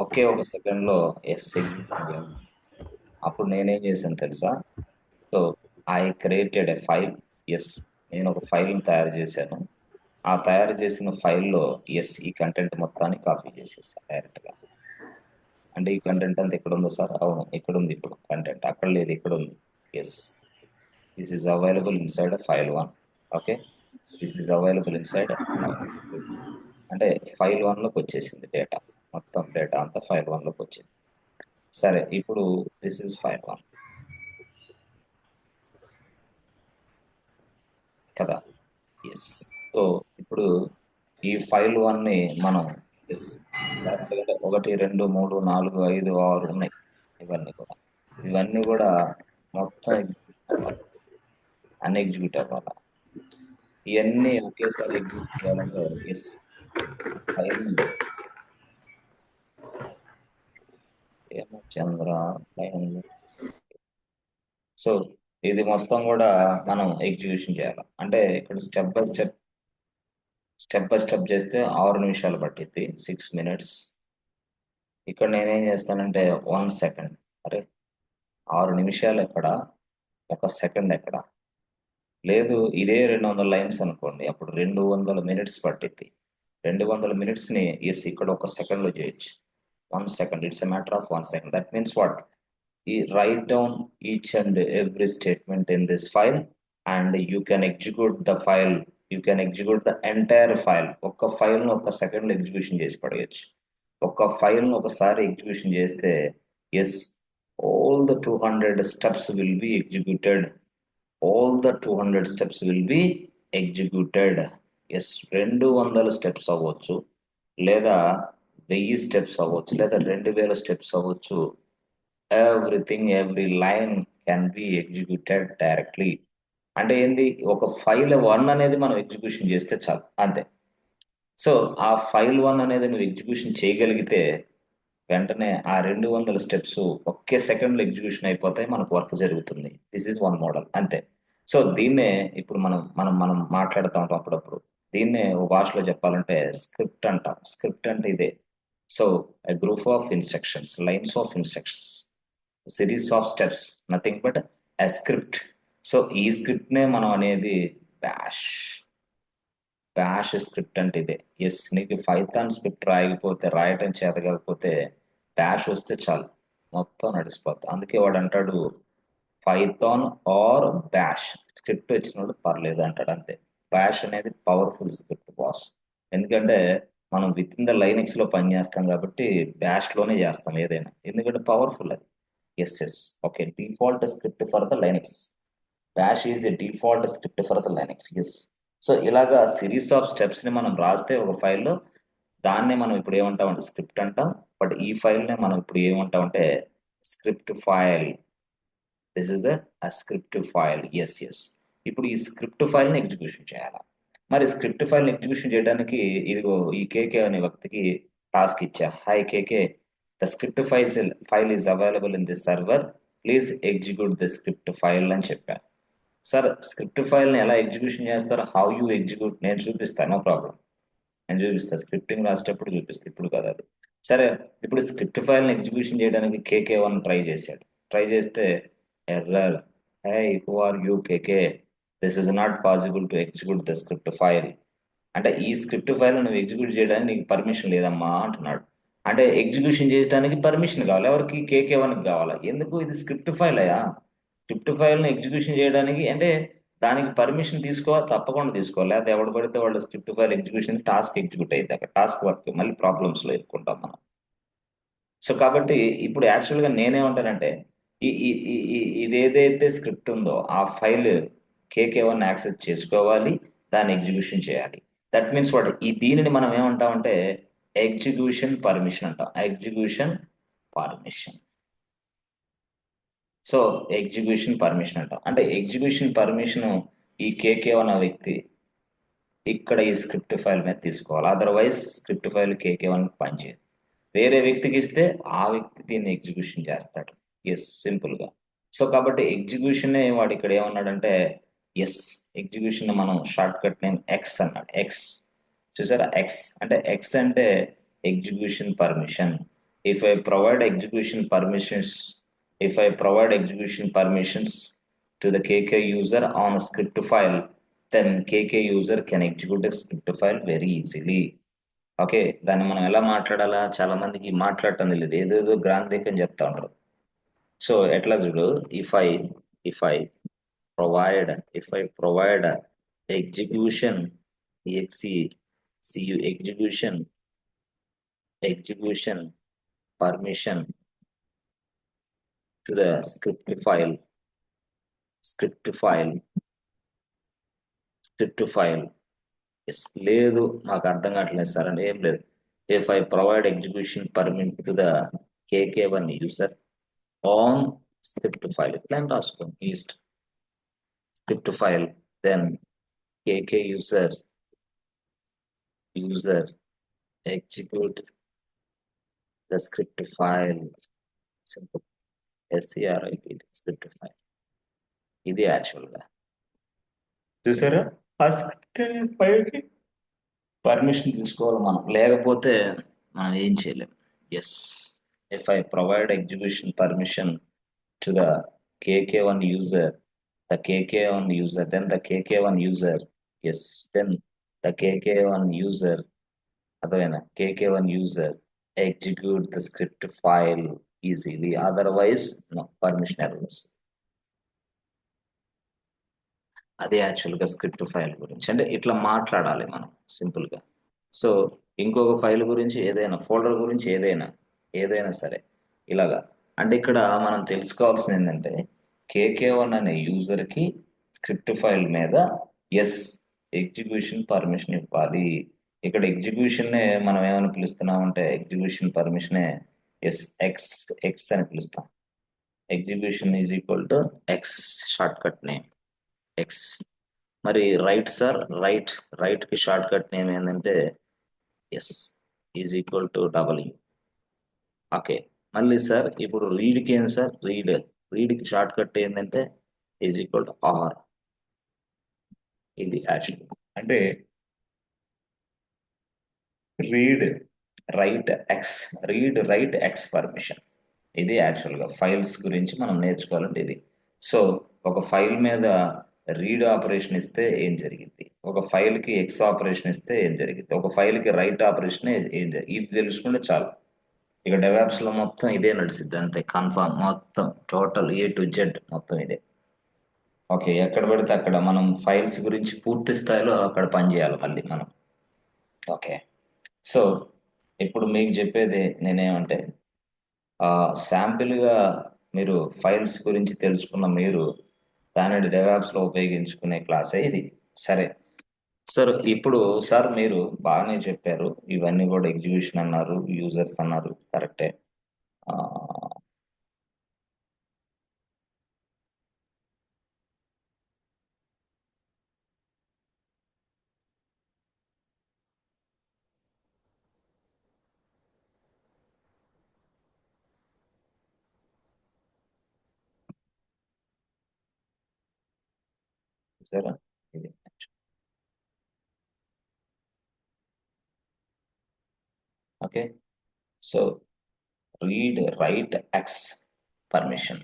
ఒకే ఒక సెకండ్ లో ఎస్ ఎగ్జిక్యూట్ చేయాలి. అప్పుడు నేనేం చేశాను తెలుసా? So I created a file. Yes, నేను ఒక ఫైల్ని తయారు చేశాను. ఆ తయారు చేసిన ఫైల్లో ఎస్ ఈ కంటెంట్ మొత్తాన్ని కాపీ చేసేసాను డైరెక్ట్గా. అంటే ఈ కంటెంట్ అంతా ఇక్కడ ఉందో సార్? అవును, ఇక్కడ ఉంది. ఇప్పుడు కంటెంట్ అక్కడ లేదు, ఇక్కడ ఉంది. Yes, this is available inside file 1. Okay, this is available inside file 2. అంటే ఫైల్ 1లోకి వచ్చేసింది డేటా, మొత్తం డేటా అంతా ఫైల్ 1లోకి వచ్చింది. సరే, ఇప్పుడు దిస్ ఈజ్ ఫైల్ 1 కదా. ఎస్, సో ఇప్పుడు ఈ ఫైల్ 1ని మనం ఎస్ డైరెక్ట్గా 1 2 3 4 5 6 ఉన్నాయి. ఇవన్నీ కూడా మొత్తం ఎగ్జిక్యూట్ అవ్వాలి, అన్ని ఎగ్జిక్యూట్ అవ్వాలి. ఇవన్నీ ఒకేసారి ఎగ్జిక్యూట్ చేయాలంటే ఎస్ ఫైల్ చంద్ర ఫైల్. సో ఇది మొత్తం కూడా మనం ఎగ్జిక్యూషన్ చేయాలి. అంటే ఇక్కడ స్టెప్ బై స్టెప్ చేస్తే 6 నిమిషాలు పట్టిద్ది, 6 minutes. ఇక్కడ నేనేం చేస్తానంటే 1 second. అరే, 6 నిమిషాలు ఎక్కడ, 1 సెకండ్ ఎక్కడ? లేదు, ఇదే 200 లైన్స్ అనుకోండి, అప్పుడు 200 minutes పట్టిద్ది. 200 minutes-ని ఎస్ ఇక్కడ 1 సెకండ్లో చేయొచ్చు. 1 second, it's a matter of 1 second. That means what? Write down each and every statement in this file and you can execute the file. You can execute the entire file. ఒక్క ఫైల్ను 1 సెకండ్లో execution చేసి పడేయచ్చు. ఒక్క ఫైల్ను ఒకసారి execution చేస్తే yes all the 200 steps will be executed. All the 200 steps will be executed. Yes, 200 steps అవ్వచ్చు, లేదా 1000 స్టెప్స్ అవ్వచ్చు, లేదా 2000 స్టెప్స్ అవ్వచ్చు. Everything, every line can be executed directly. అంటే ఏంది? ఒక ఫైల్ 1 అనేది మనం ఎగ్జిక్యూషన్ చేస్తే చాలు, అంతే. సో ఆ ఫైల్ 1 అనేది నువ్వు ఎగ్జిక్యూషన్ చేయగలిగితే వెంటనే ఆ 200 స్టెప్స్ ఒకే సెకండ్లో ఎగ్జిక్యూషన్ అయిపోతాయి, మనకు వర్క్ జరుగుతుంది. దిస్ ఈజ్ 1 మోడల్, అంతే. సో దీన్నే ఇప్పుడు మనం మాట్లాడుతూ ఉంటాం అప్పుడప్పుడు. దీన్నే ఓ భాషలో చెప్పాలంటే స్క్రిప్ట్ అంటాం. స్క్రిప్ట్ అంటే ఇదే. So a group of instructions, lines of instructions, series of steps, nothing but a script. So ఈ స్క్రిప్ట్ నే మనం అనేది బ్యాష్. బ్యాష్ స్క్రిప్ట్ అంటే ఇదే. ఎస్, నీకు పైథాన్ స్క్రిప్ట్ రాయటం చేత కాకపోతే బ్యాష్ వస్తే చాలు, మొత్తం నడిచిపోతుంది. అందుకే వాడు అంటాడు పైథాన్ ఆర్ బ్యాష్. స్క్రిప్ట్ వచ్చినప్పుడు పర్లేదు అంటాడు అంతే. బ్యాష్ అనేది పవర్ఫుల్ స్క్రిప్ట్ బాస్. ఎందుకంటే మనం విత్ ఇన్ ద లైనక్స్ లో పని చేస్తాం కాబట్టి బ్యాష్ లోనే చేస్తాం ఏదైనా, ఎందుకంటే పవర్ఫుల్ అది. Yes yes. Okay, default script for the Linux. Bash is the default script for the Linux. Yes. So ఇలాగా సిరీస్ ఆఫ్ స్టెప్స్ ని మనం రాస్తే ఒక ఫైల్లో, దాన్నే మనం ఇప్పుడు ఏమంటామంటే స్క్రిప్ట్ అంటాం. బట్ ఈ ఫైల్ నే మనం ఇప్పుడు ఏమంటామంటే script file. This is a script file. Yes yes. ఇప్పుడు ఈ స్క్రిప్ట్ ఫైల్ ని ఎగ్జిక్యూషన్ చేయాలి. మరి స్క్రిప్ట్ ఫైల్ ని ఎగ్జిక్యూషన్ చేయడానికి ఇదిగో ఈ కేకే అనే వ్యక్తికి టాస్క్ ఇచ్చా. High KK, the script file is available in the server, please execute the script file అని చెప్పా. సార్ స్క్రిప్ట్ ఫైల్ ని ఎలా ఎగ్జిక్యూషన్ చేస్తారు, హౌ యూ ఎగ్జిక్యూట్, నేను చూపిస్తాను, నో ప్రాబ్లం. నేను చూపిస్తాను, స్క్రిప్టింగ్ రాసేటప్పుడు చూపిస్తాను, ఇప్పుడు కదా అది. సరే, ఇప్పుడు స్క్రిప్ట్ ఫైల్ ని ఎగ్జిక్యూషన్ చేయడానికి కేకే వన్ ట్రై చేశాడు. ట్రై చేస్తే error. Hey, who are you KK, this is not possible to execute the script file. అంటే ఈ స్క్రిప్ట్ ఫైల్ నువ్వు ఎగ్జిక్యూట్ చేయడానికి నీకు పర్మిషన్ లేదమ్మా అంటున్నాడు. అంటే ఎగ్జిక్యూషన్ చేయడానికి పర్మిషన్ కావాలి ఎవరికి, కేకే వన్కి కావాలా? ఎందుకు, ఇది స్క్రిప్ట్ ఫైల్ అయ్యా. స్క్రిప్ట్ ఫైల్ ని ఎగ్జిక్యూషన్ చేయడానికి అంటే దానికి పర్మిషన్ తీసుకోవాలి, తప్పకుండా తీసుకోవాలి. లేకపోతే ఎవడు పడితే వాళ్ళ script file execution task execute అయింది, అక్కడ టాస్క్ వర్క్ మళ్ళీ ప్రాబ్లమ్స్ లో ఇరుక్కుంటాం మనం. సో కాబట్టి ఇప్పుడు యాక్చువల్ గా నేనేమంటానంటే ఇది ఏదైతే స్క్రిప్ట్ ఉందో ఆ ఫైల్ కేకే వన్ యాక్సెస్ చేసుకోవాలి, దాన్ని ఎగ్జిక్యూషన్ చేయాలి. దట్ మీన్స్ వాట్, ఈ దీనిని మనం ఏమంటామంటే ఎగ్జిక్యూషన్ పర్మిషన్ అంటాం. Execution permission. So execution permission అంటాం. అంటే ఎగ్జిక్యూషన్ పర్మిషన్ ఈ కేకే వన్ వ్యక్తి ఇక్కడ ఈ స్క్రిప్ట్ ఫైల్ మీద తీసుకోవాలి, otherwise script file KK one పనిచేయదు. వేరే వ్యక్తికి ఇస్తే ఆ వ్యక్తి దీన్ని ఎగ్జిక్యూషన్ చేస్తాడు. ఎస్, సింపుల్ గా. సో కాబట్టి ఎగ్జిక్యూషన్ వాడు ఇక్కడ ఏమన్నాడంటే ఎస్, ఎగ్జిక్యూషన్ మనం షార్ట్ కట్ నేమ్ ఎక్స్ అన్నాడు. ఎక్స్, చూసారా, ఎక్స్ అంటే ఎక్స్ అంటే execution permission. If I provide execution permissions, if I provide execution permissions to the KK user on script file, then KK user can execute script file very easily. Okay, దాన్ని మనం ఎలా మాట్లాడాలా, చాలా మందికి మాట్లాడటం తెలియదు, ఏదేదో గ్రాంధికం చెప్తా ఉంటారు. సో ఎట్లా చూడు, if I if I provide if I provide execution, ఎక్సి సియు execution permission to the script file script file. Yes, లేదు మాకు అర్థం కావట్లేదు సార్ అంటే ఏం లేదు. If I provide execution permit to the K K one user on script file, plan రాసుకోండి east script file, then KK user execute the script file, simple. S C R I P script file. ఇది actual గా చూసారా, ఆ స్క్రిప్ట్ ఫైల్ కి permission తీసుకోవాలి మనం, లేకపోతే మనం ఏం చేయలేం. Yes, if I provide execution permission to the KK1 user, the KK1 user, then the KK1 user, yes, then the KK1 user, అర్థమైనా, KK1 user execute the script file easily, otherwise no permission errors. అదే actual గా script file గురించి అంటే ఇట్లా మాట్లాడాలి మనం simple గా. So ఇంకొక ఫైల్ గురించి ఏదైనా, ఫోల్డర్ గురించి ఏదైనా, ఏదైనా సరే ఇలాగా. అంటే ఇక్కడ మనం తెలుసుకోవాల్సింది ఏంటంటే కేకే వన్ అనే యూజర్ కి స్క్రిప్ట్ ఫైల్ మీద ఎస్ ఎగ్జిక్యూషన్ పర్మిషన్ ఇవ్వాలి. ఇక్కడ ఎగ్జిక్యూషన్ నే మనం ఏమని పిలుస్తున్నాం అంటే ఎగ్జిక్యూషన్ పర్మిషనే ఎస్ ఎక్స్ ఎక్స్ అని పిలుస్తాం. Execution is equal to X, short cut name X. మరి రైట్ సార్, రైట్ కి షార్ట్ కట్ నేమ్ ఏంటంటే yes is equal to W. Okay, మళ్ళీ సార్ ఇప్పుడు రీడ్ కి ఏం సార్, రీడ్ కి షార్ట్ కట్ ఏంటంటే ఈజ్ ఈక్వల్ టు ఆర్. ఇది యాక్చువల్ అంటే రీడ్ రైట్ ఎక్స్ పర్మిషన్. ఇది యాక్చువల్గా ఫైల్స్ గురించి మనం నేర్చుకోవాలంటే ఇది. సో ఒక ఫైల్ మీద రీడ్ ఆపరేషన్ ఇస్తే ఏం జరిగింది, ఒక ఫైల్కి ఎక్స్ ఆపరేషన్ ఇస్తే ఏం జరిగింది, ఒక ఫైల్కి రైట్ ఆపరేషన్ ఏం జరిగింది, ఇది తెలుసుకుంటే చాలు. ఇక డెవాప్స్ లో మొత్తం ఇదే నడిచిద్ది అంతే, కన్ఫర్మ్ మొత్తం టోటల్ A to Z మొత్తం ఇదే. ఓకే, ఎక్కడ పడితే అక్కడ మనం ఫైల్స్ గురించి పూర్తి స్థాయిలో అక్కడ పనిచేయాలి మళ్ళీ మనం. ఓకే, సో ఇప్పుడు మీకు చెప్పేది నేనేమంటే, శాంపిల్గా మీరు ఫైల్స్ గురించి తెలుసుకున్న మీరు దానిని డెవాప్స్లో ఉపయోగించుకునే క్లాసే ఇది. సరే సార్, ఇప్పుడు సార్ మీరు బాగానే చెప్పారు, ఇవన్నీ కూడా ఎగ్జిక్యూషన్ అన్నారు, యూజర్స్ అన్నారు, కరెక్టే. ఆ, చూసారా ఇది. Okay, so right x permission.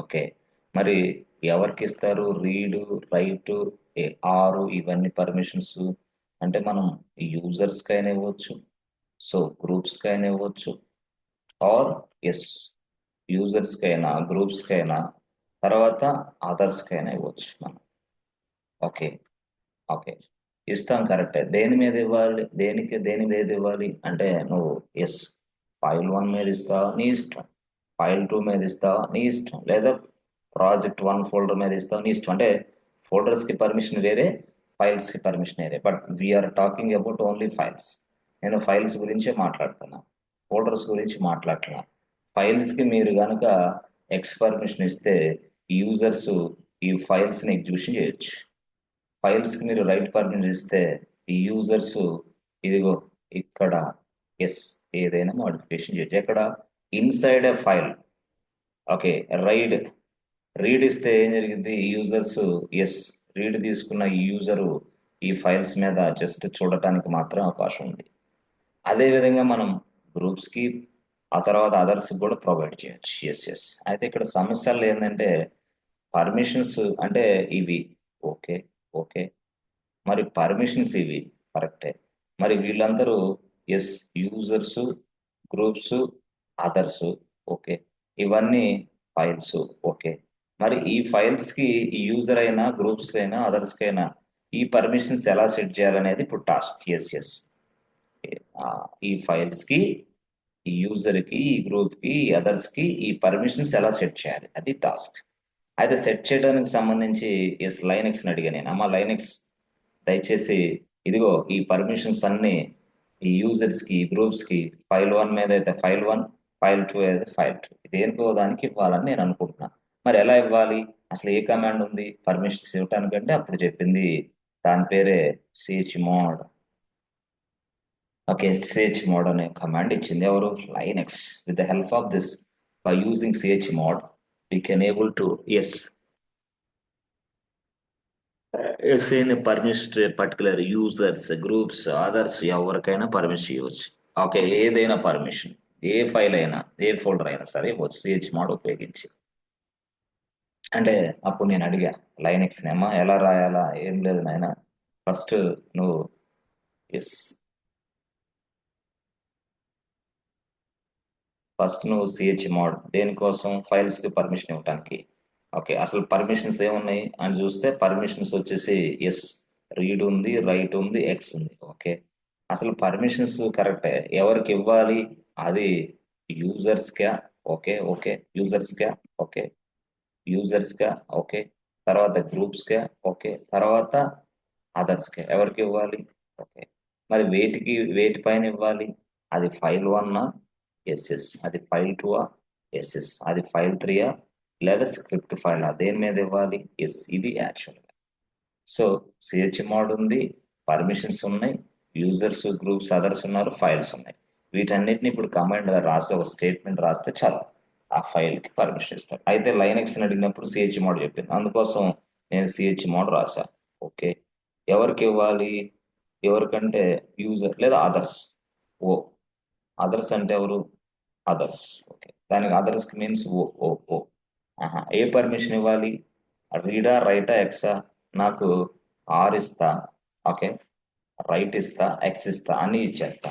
Okay, మరి ఎవరికి ఇస్తారు రీడ్, రైట్, ఆరు ఇవన్నీ పర్మిషన్స్? అంటే మనం యూజర్స్ కైనా ఇవ్వచ్చు, సో గ్రూప్స్ కైనా ఇవ్వచ్చు, ఆర్ ఎస్ యూజర్స్ కైనా గ్రూప్స్ కైనా తర్వాత అదర్స్ కైనా ఇవ్వచ్చు మనం. ఓకే, ఓకే, ఇస్తాం కరెక్టే. దేని మీద ఇవ్వాలి, దేని మీద ఇవ్వాలి అంటే నువ్వు ఎస్ ఫైల్ 1 మీద ఇస్తావా నీ ఇష్టం, ఫైల్ 2 మీద ఇస్తావా నీ ఇష్టం, లేదా ప్రాజెక్ట్ 1 ఫోల్డర్ మీద ఇస్తావా నీ ఇష్టం. అంటే ఫోల్డర్స్కి పర్మిషన్ వేరే, ఫైల్స్కి పర్మిషన్ వేరే, but we are talking about only files. నేను ఫైల్స్ గురించే మాట్లాడుతున్నా, ఫోల్డర్స్ గురించి మాట్లాడుతున్నా. ఫైల్స్కి మీరు కనుక ఎక్స్ పర్మిషన్ ఇస్తే యూజర్స్ ఈ ఫైల్స్ని ఎగ్జిక్యూషన్ చేయొచ్చు. ఫైల్స్ కి మీరు రైట్ పర్మిషన్ ఇస్తే ఈ యూజర్స్ ఇదిగో ఇక్కడ ఎస్ ఏదైనా మోడిఫికేషన్ చేయొచ్చు. ఎక్కడ inside a file. Okay, read ఇస్తే ఏం జరిగింది, యూజర్స్ ఎస్ రీడ్ తీసుకున్న ఈ యూజరు ఈ ఫైల్స్ మీద జస్ట్ చూడటానికి మాత్రం అవకాశం ఉంది. అదే విధంగా మనం గ్రూప్స్కి ఆ తర్వాత అదర్స్ కూడా ప్రొవైడ్ చేయొచ్చు. ఎస్ అయితే ఇక్కడ సమస్యలు ఏంటంటే పర్మిషన్స్ అంటే ఇవి. ఓకే, ఓకే, మరి పర్మిషన్స్ ఇవి కరెక్టే. మరి వీళ్ళందరూ yes users, groups, others. Okay, ఇవన్నీ ఫైల్స్. ఓకే, మరి ఈ ఫైల్స్ కి ఈ యూజర్ అయినా గ్రూప్స్ అయినా అదర్స్ కైనా ఈ పర్మిషన్స్ ఎలా సెట్ చేయాలనేది ఇప్పుడు టాస్క్. ఎస్ ఈ ఫైల్స్ కి, ఈ యూజర్ కి, ఈ గ్రూప్ కి, ఈ అదర్స్ కి ఈ పర్మిషన్స్ ఎలా సెట్ చేయాలి అది టాస్క్. అయితే సెట్ చేయడానికి సంబంధించి ఎస్ లైనెక్స్ని అడిగా నేను, అమ్మ లైనెక్స్ దయచేసి ఇదిగో ఈ పర్మిషన్స్ అన్ని ఈ యూజర్స్ కి, గ్రూప్స్ కి, ఫైల్ 1 మీద అయితే ఫైల్ 1, ఫైల్ 2 అయితే ఫైల్ 2 దేనికో దానికి ఇవ్వాలని నేను అనుకుంటున్నాను. మరి ఎలా ఇవ్వాలి, అసలు ఏ కమాండ్ ఉంది పర్మిషన్స్ ఇవ్వటానికంటే? అప్పుడు చెప్పింది దాని పేరే chmod. ఓకే, chmod అనే కమాండ్ ఇచ్చింది ఎవరు, Linux. With the help of this, by using chmod we can able to yes assign permission particular users, groups, others ఎవరికైనా పర్మిషన్ ఇవ్వచ్చు. ఓకే, ఏదైనా పర్మిషన్, ఏ ఫైల్ అయినా ఏ ఫోల్డర్ అయినా సరే ఇవ్వచ్చు chmod ఉపయోగించి. అంటే అప్పుడు నేను అడిగా లైనెక్స్ నేమా ఎలా రాయాలా, ఏం లేదు నాయన, ఫస్ట్ నువ్వు ఎస్ chmod దేనికోసం, ఫైల్స్ కి పర్మిషన్ ఇవ్వటానికి. ఓకే, అసలు పర్మిషన్స్ ఏమున్నాయి అని చూస్తే పర్మిషన్స్ వచ్చేసి ఎస్ రీడ్ ఉంది, రైట్ ఉంది, ఎక్స్ ఉంది. ఓకే, అసలు పర్మిషన్స్ కరెక్టే, ఎవరికి ఇవ్వాలి అది యూజర్స్ కా. ఓకే, ఓకే, యూజర్స్ కా. ఓకే, యూజర్స్ కా. ఓకే, తర్వాత గ్రూప్స్ కా. ఓకే, తర్వాత అదర్స్ కా. ఎవరికి ఇవ్వాలి? ఓకే, మరి వేటి పైన ఇవ్వాలి, అది ఫైల్ 1 ఎస్ అది ఫైల్ 2 ఎస్ అది ఫైల్ 3 లేదా స్క్రిప్ట్ ఫైల్ దేని మీద ఇవ్వాలి? ఎస్ ఇది యాక్చువల్. సో chmod ఉంది, పర్మిషన్స్ ఉన్నాయి, యూజర్స్, గ్రూప్స్, అదర్స్ ఉన్నారు, ఫైల్స్ ఉన్నాయి. వీటన్నిటిని ఇప్పుడు కమాండ్ రాసి ఒక స్టేట్మెంట్ రాస్తే చాలు, ఆ ఫైల్ కి పర్మిషన్ ఇస్తాడు. అయితే లైనెక్స్ అడిగినప్పుడు chmod చెప్పింది, అందుకోసం నేను chmod రాసా. ఓకే, ఎవరికి ఇవ్వాలి? ఎవరికంటే యూజర్ లేదా అదర్స్. ఓ అదర్స్ అంటే ఎవరు? అదర్స్. ఓకే, దానికి అదర్స్ మీన్స్ ఓ ఓ ఓ. ఆహా, ఏ పర్మిషన్ ఇవ్వాలి? రీడా, రైటా, ఎక్సా? నాకు ఆర్ ఇస్తా, ఓకే, రైట్ ఇస్తా, ఎక్స్ ఇస్తా, అన్ని ఇచ్చేస్తా.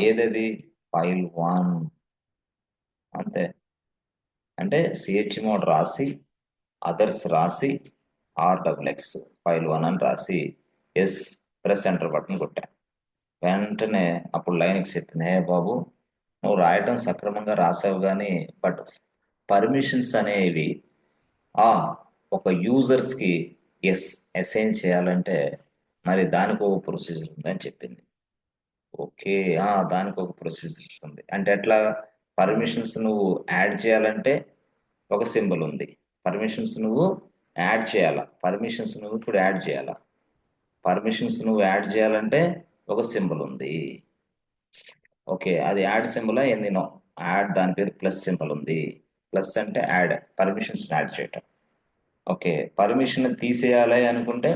ఏదది? ఫైల్ 1. అంతే. అంటే సిహెచ్ మోడ్ రాసి, అదర్స్ రాసి, RXX ఫైల్ 1 అని రాసి, ఎస్, ప్రెస్ ఎంటర్ బటన్ కొట్టా. వెంటనే అప్పుడు లైన్కి చెప్పింది, హే బాబు, నువ్వు రాయటం సక్రమంగా రాసావు కానీ బట్ పర్మిషన్స్ అనేవి ఆ ఒక యూజర్స్కి ఎస్ అసైన్ చేయాలంటే మరి దానికి ఒక ప్రొసీజర్ ఉందని చెప్పింది. ఓకే, దానికి ఒక ప్రొసీజర్ ఉంది అంటే ఎట్లా? పర్మిషన్స్ నువ్వు యాడ్ చేయాలంటే ఒక సింబల్ ఉంది. పర్మిషన్స్ నువ్వు యాడ్ చేయాలా, పర్మిషన్స్ నువ్వు ఇప్పుడు యాడ్ చేయాలా, పర్మిషన్స్ నువ్వు యాడ్ చేయాలంటే ఒక సింబల్ ఉంది. ఓకే, అది యాడ్ సింబల్ ఏందినో, యాడ్ దాని పేరు ప్లస్ సింబల్ ఉంది. ప్లస్ అంటే యాడ్, పర్మిషన్స్ యాడ్ చేయటం. ఓకే, పర్మిషన్ తీసేయాలి అనుకుంటే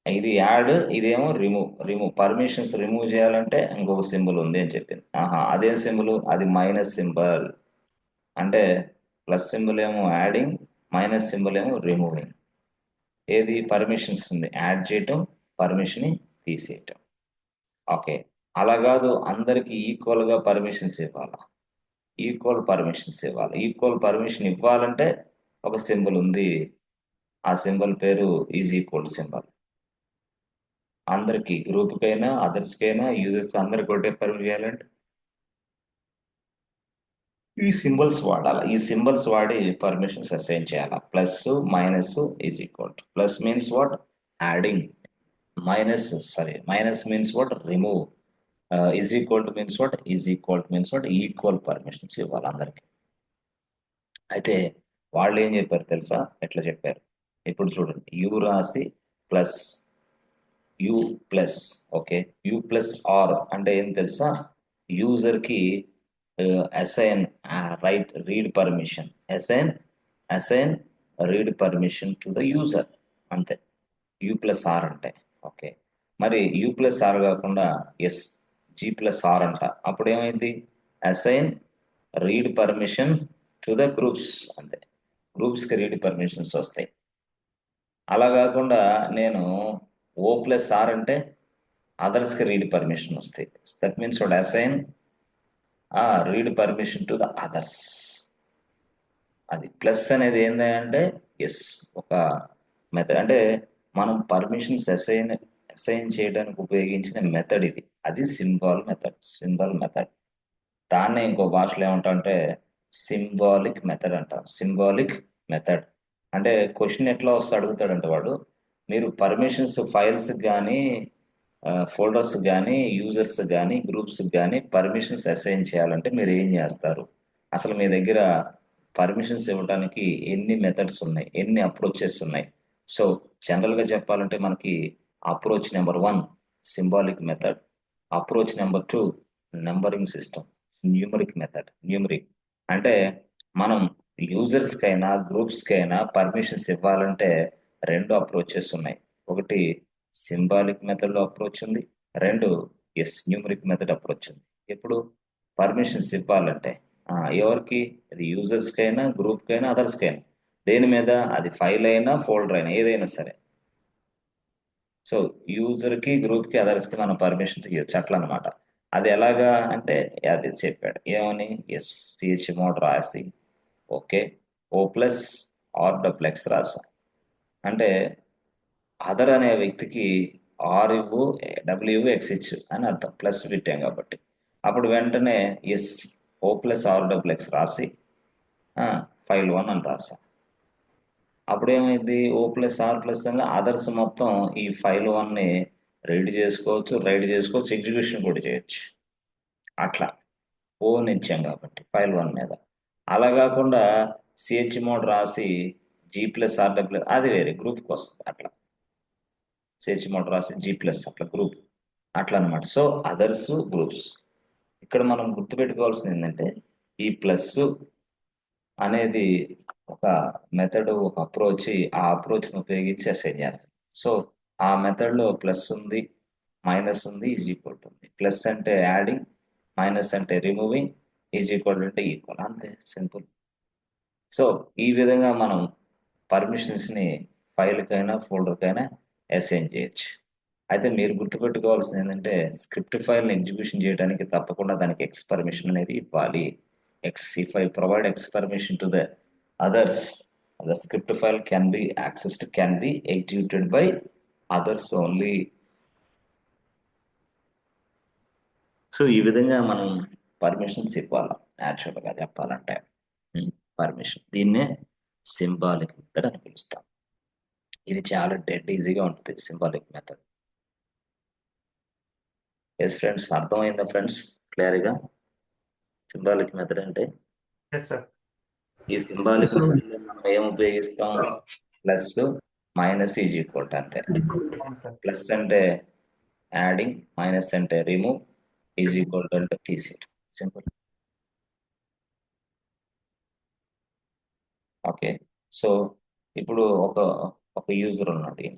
ఇది యాడ్, ఇదేమో రిమూవ్. పర్మిషన్స్ రిమూవ్ చేయాలంటే ఇంకొక సింబల్ ఉంది అని చెప్పింది. అదే సింబల్, అది మైనస్ సింబల్. అంటే ప్లస్ సింబల్ ఏమో యాడింగ్, మైనస్ సింబల్ ఏమో రిమూవింగ్. ఏది? పర్మిషన్స్ ఉంది యాడ్ చేయటం, పర్మిషన్ తీసేయటం. ఓకే, అలా కాదు, అందరికి ఈక్వల్ గా పర్మిషన్స్ ఇవ్వాలా, ఈక్వల్ పర్మిషన్స్ ఇవ్వాలి. ఈక్వల్ పర్మిషన్ ఇవ్వాలంటే ఒక సింబల్ ఉంది, ఆ సింబల్ పేరు ఈజ్ ఈక్వల్ సింబల్. అందరికి, గ్రూప్ కైనా, అదర్స్ కైనా, యూజర్స్ అందరికి ఒకటే పర్మిషన్ చేయాలంటే ఈ సింబల్స్ వాడాలి. ఈ సింబల్స్ వాడి పర్మిషన్స్ అసైన్ చేయాలి. Plus, minus, is equal. Plus means what? Adding. Minus means what? Remove. Is equal to means what? Equal permissions ఇవ్వాలి అందరికి. అయితే వాళ్ళు ఏం చెప్పారు తెలుసా? ఎట్లా చెప్పారు? ఇప్పుడు చూడండి, యు రాసి plus U plus, okay, U plus R అంటే ఏం తెలుసా? యూజర్ కి assign read permission, assign read permission to the user. అంతే, యు ప్లస్ ఆర్ అంటే. ఓకే, మరి యు ప్లస్ ఆర్ కాకుండా ఎస్, జి ప్లస్ ఆర్ అంట. అప్పుడు ఏమైంది? Assign read permission to the groups. అంతే, గ్రూప్స్ కి రీడ్ పర్మిషన్స్ వస్తాయి. అలా కాకుండా నేను ఓ ప్లస్ ఆర్ అంటే అదర్స్ కి రీడ్ పర్మిషన్ వస్తాయి. దట్ మీన్స్ వాడు assign read permission to the others. అది ప్లస్ అనేది ఏంటంటే ఎస్, ఒక మెథడ్. అంటే మనం పర్మిషన్స్ అసైన్ చేయడానికి ఉపయోగించిన మెథడ్ ఇది. అది సింబల్ మెథడ్. దాన్నే ఇంకో భాషలో ఏమంటారంటే సింబాలిక్ మెథడ్ అంటారు. సింబాలిక్ మెథడ్ అంటే క్వశ్చన్ ఎట్లా వస్తే అడుగుతాడంటే వాడు, మీరు పర్మిషన్స్ ఫైల్స్ కానీ, ఫోల్డర్స్ కానీ, యూజర్స్ కానీ, గ్రూప్స్ కానీ పర్మిషన్స్ అసైన్ చేయాలంటే మీరు ఏం చేస్తారు? అసలు మీ దగ్గర పర్మిషన్స్ ఇవ్వడానికి ఎన్ని మెథడ్స్ ఉన్నాయి, ఎన్ని అప్రోచెస్ ఉన్నాయి? సో జనరల్ గా చెప్పాలంటే మనకి approach number 1 symbolic method, approach number 2 numbering system, numeric. అంటే మనం యూజర్స్ కైనా, గ్రూప్స్ కైనా పర్మిషన్స్ ఇవ్వాలంటే రెండు అప్రోచెస్ ఉన్నాయి. ఒకటి సింబాలిక్ మెథడ్ లో అప్రోచ్ ఉంది, రెండు న్యూమరిక్ మెథడ్ అప్రోచ్ ఉంది. ఎప్పుడు పర్మిషన్స్ ఇవ్వాలంటే ఎవరికి? అది యూజర్స్ కైనా, గ్రూప్ కైనా, అదర్స్ కైనా. దేని మీద? అది ఫైల్ అయినా, ఫోల్డర్ అయినా, ఏదైనా సరే. సో యూజర్ కి, గ్రూప్ కి, అదర్స్ కి మనం పర్మిషన్స్ ఇవ్వచ్చు, అట్లా అనమాట. అది ఎలాగా అంటే అది చెప్పాడు. ఏమని? సిహెచ్ మోడ్ రాసి, ఓకే, ఓ ప్లస్ RXX రాసా. అంటే అదర్ అనే వ్యక్తికి ఆర్ ఇవ్వు, డబ్ల్యూ ఎక్స్ ఇచ్చు అని అర్థం, ప్లస్ పెట్టాం కాబట్టి. అప్పుడు వెంటనే ఎస్, O+RXX రాసి ఫైల్ 1 అని రాసా. అప్పుడు ఏమైంది? O+R+ అని అదర్స్ మొత్తం ఈ ఫైల్ 1 ని రీడ్ చేసుకోవచ్చు, రైట్ చేసుకోవచ్చు, ఎగ్జిక్యూషన్ కూడా చేయొచ్చు. అట్లా ఓన్ ఇచ్చాం కాబట్టి ఫైల్ 1 మీద. అలా కాకుండా సిహెచ్ మోడ్ రాసి G+R+, అది వేరే గ్రూప్కి వస్తుంది. అట్లా సిహెచ్ మోడ్ రాసి G+ అట్లా గ్రూప్, అట్లా అనమాట. So others, groups. ఇక్కడ మనం గుర్తుపెట్టుకోవాల్సింది ఏంటంటే ఈ ప్లస్ అనేది ఒక మెథడ్, ఒక అప్రోచ్. ఆ అప్రోచ్ని ఉపయోగించి అసైన్ చేస్తాం. సో ఆ మెథడ్ లో ప్లస్ ఉంది, మైనస్ ఉంది, ఈజ్ ఈక్వల్ టు ఉంది. ప్లస్ అంటే యాడింగ్, మైనస్ అంటే రిమూవింగ్, ఈజ్ ఈక్వల్ అంటే ఈక్వల్, అంతే సింపుల్. సో ఈ విధంగా మనం పర్మిషన్స్ ని ఫైల్ కైనా ఫోల్డర్ కైనా అసైన్ చేయొచ్చు. అయితే మీరు గుర్తుపెట్టుకోవాల్సింది ఏంటంటే స్క్రిప్ట్ ఫైల్ ని ఎగ్జిక్యూషన్ చేయడానికి తప్పకుండా దానికి ఎక్స్ పర్మిషన్ అనేది ఇవ్వాలి. X, if I provide X permission to the others, the script file can be accessed, can be executed by others only. So ఈ విధంగా మనం పర్మిషన్స్ ఇవ్వాలి. యాక్చువల్ గా చెప్పాలంటే పర్మిషన్, దీన్నే సింబాలిక్ మెథడ్ అని పిలుస్తాం. ఇది చాలా డెడ్ ఈజీగా ఉంటుంది సింబాలిక్ మెథడ్. ఎస్ ఫ్రెండ్స్, అర్థమైందా ఫ్రెండ్స్ క్లియర్గా సింబాలిక్ మెథడ్ అంటే? Yes, sir. ఈ సింబాలిక్ Yes, sir. మెథడ్ లో మనం ఏం ఉపయోగిస్తాం? Plus minus is equal to, అంతే. అవును సార్. ప్లస్ అంటే యాడింగ్, మైనస్ అంటే రిమూవ్, ఈజ్ ఈక్వల్ టు అంటే తీసేయడం, సింపుల్. ఓకే, సో ఇప్పుడు ఒక యూజర్ ఉన్నాడు.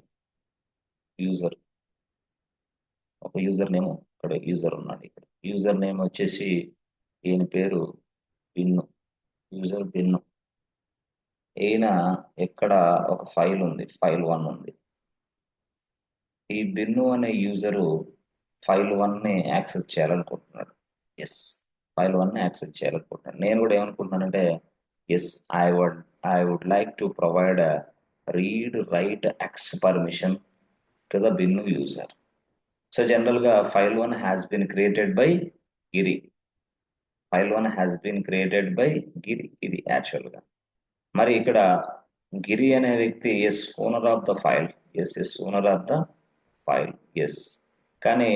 యూజర్, ఒక యూజర్ నేమ్, ఇక్కడ యూజర్ ఉన్నాడు. ఇక్కడ యూజర్ నేమ్ వచ్చేసి ఈయన పేరు బిన్ను, యూజర్ బిన్ను. ఈయన ఇక్కడ ఒక ఫైల్ ఉంది, ఫైల్ 1 ఉంది. ఈ బిన్ను అనే యూజరు ఫైల్ 1 ని యాక్సెస్ చేయాలనుకుంటున్నాడు. ఎస్, ఫైల్ 1 ని యాక్సెస్ చేయాలనుకుంటున్నాడు. నేను కూడా ఏమనుకుంటున్నానంటే yes, I would like to provide read write x permission to the బిన్ను యూజర్. సో జనరల్ గా file 1 has been created by Giri. File 1 has been created by Giri, ఇది actual గా. మరి ఇక్కడ గిరి అనే వ్యక్తి is owner of the file, is owner of the file, yes. కానీ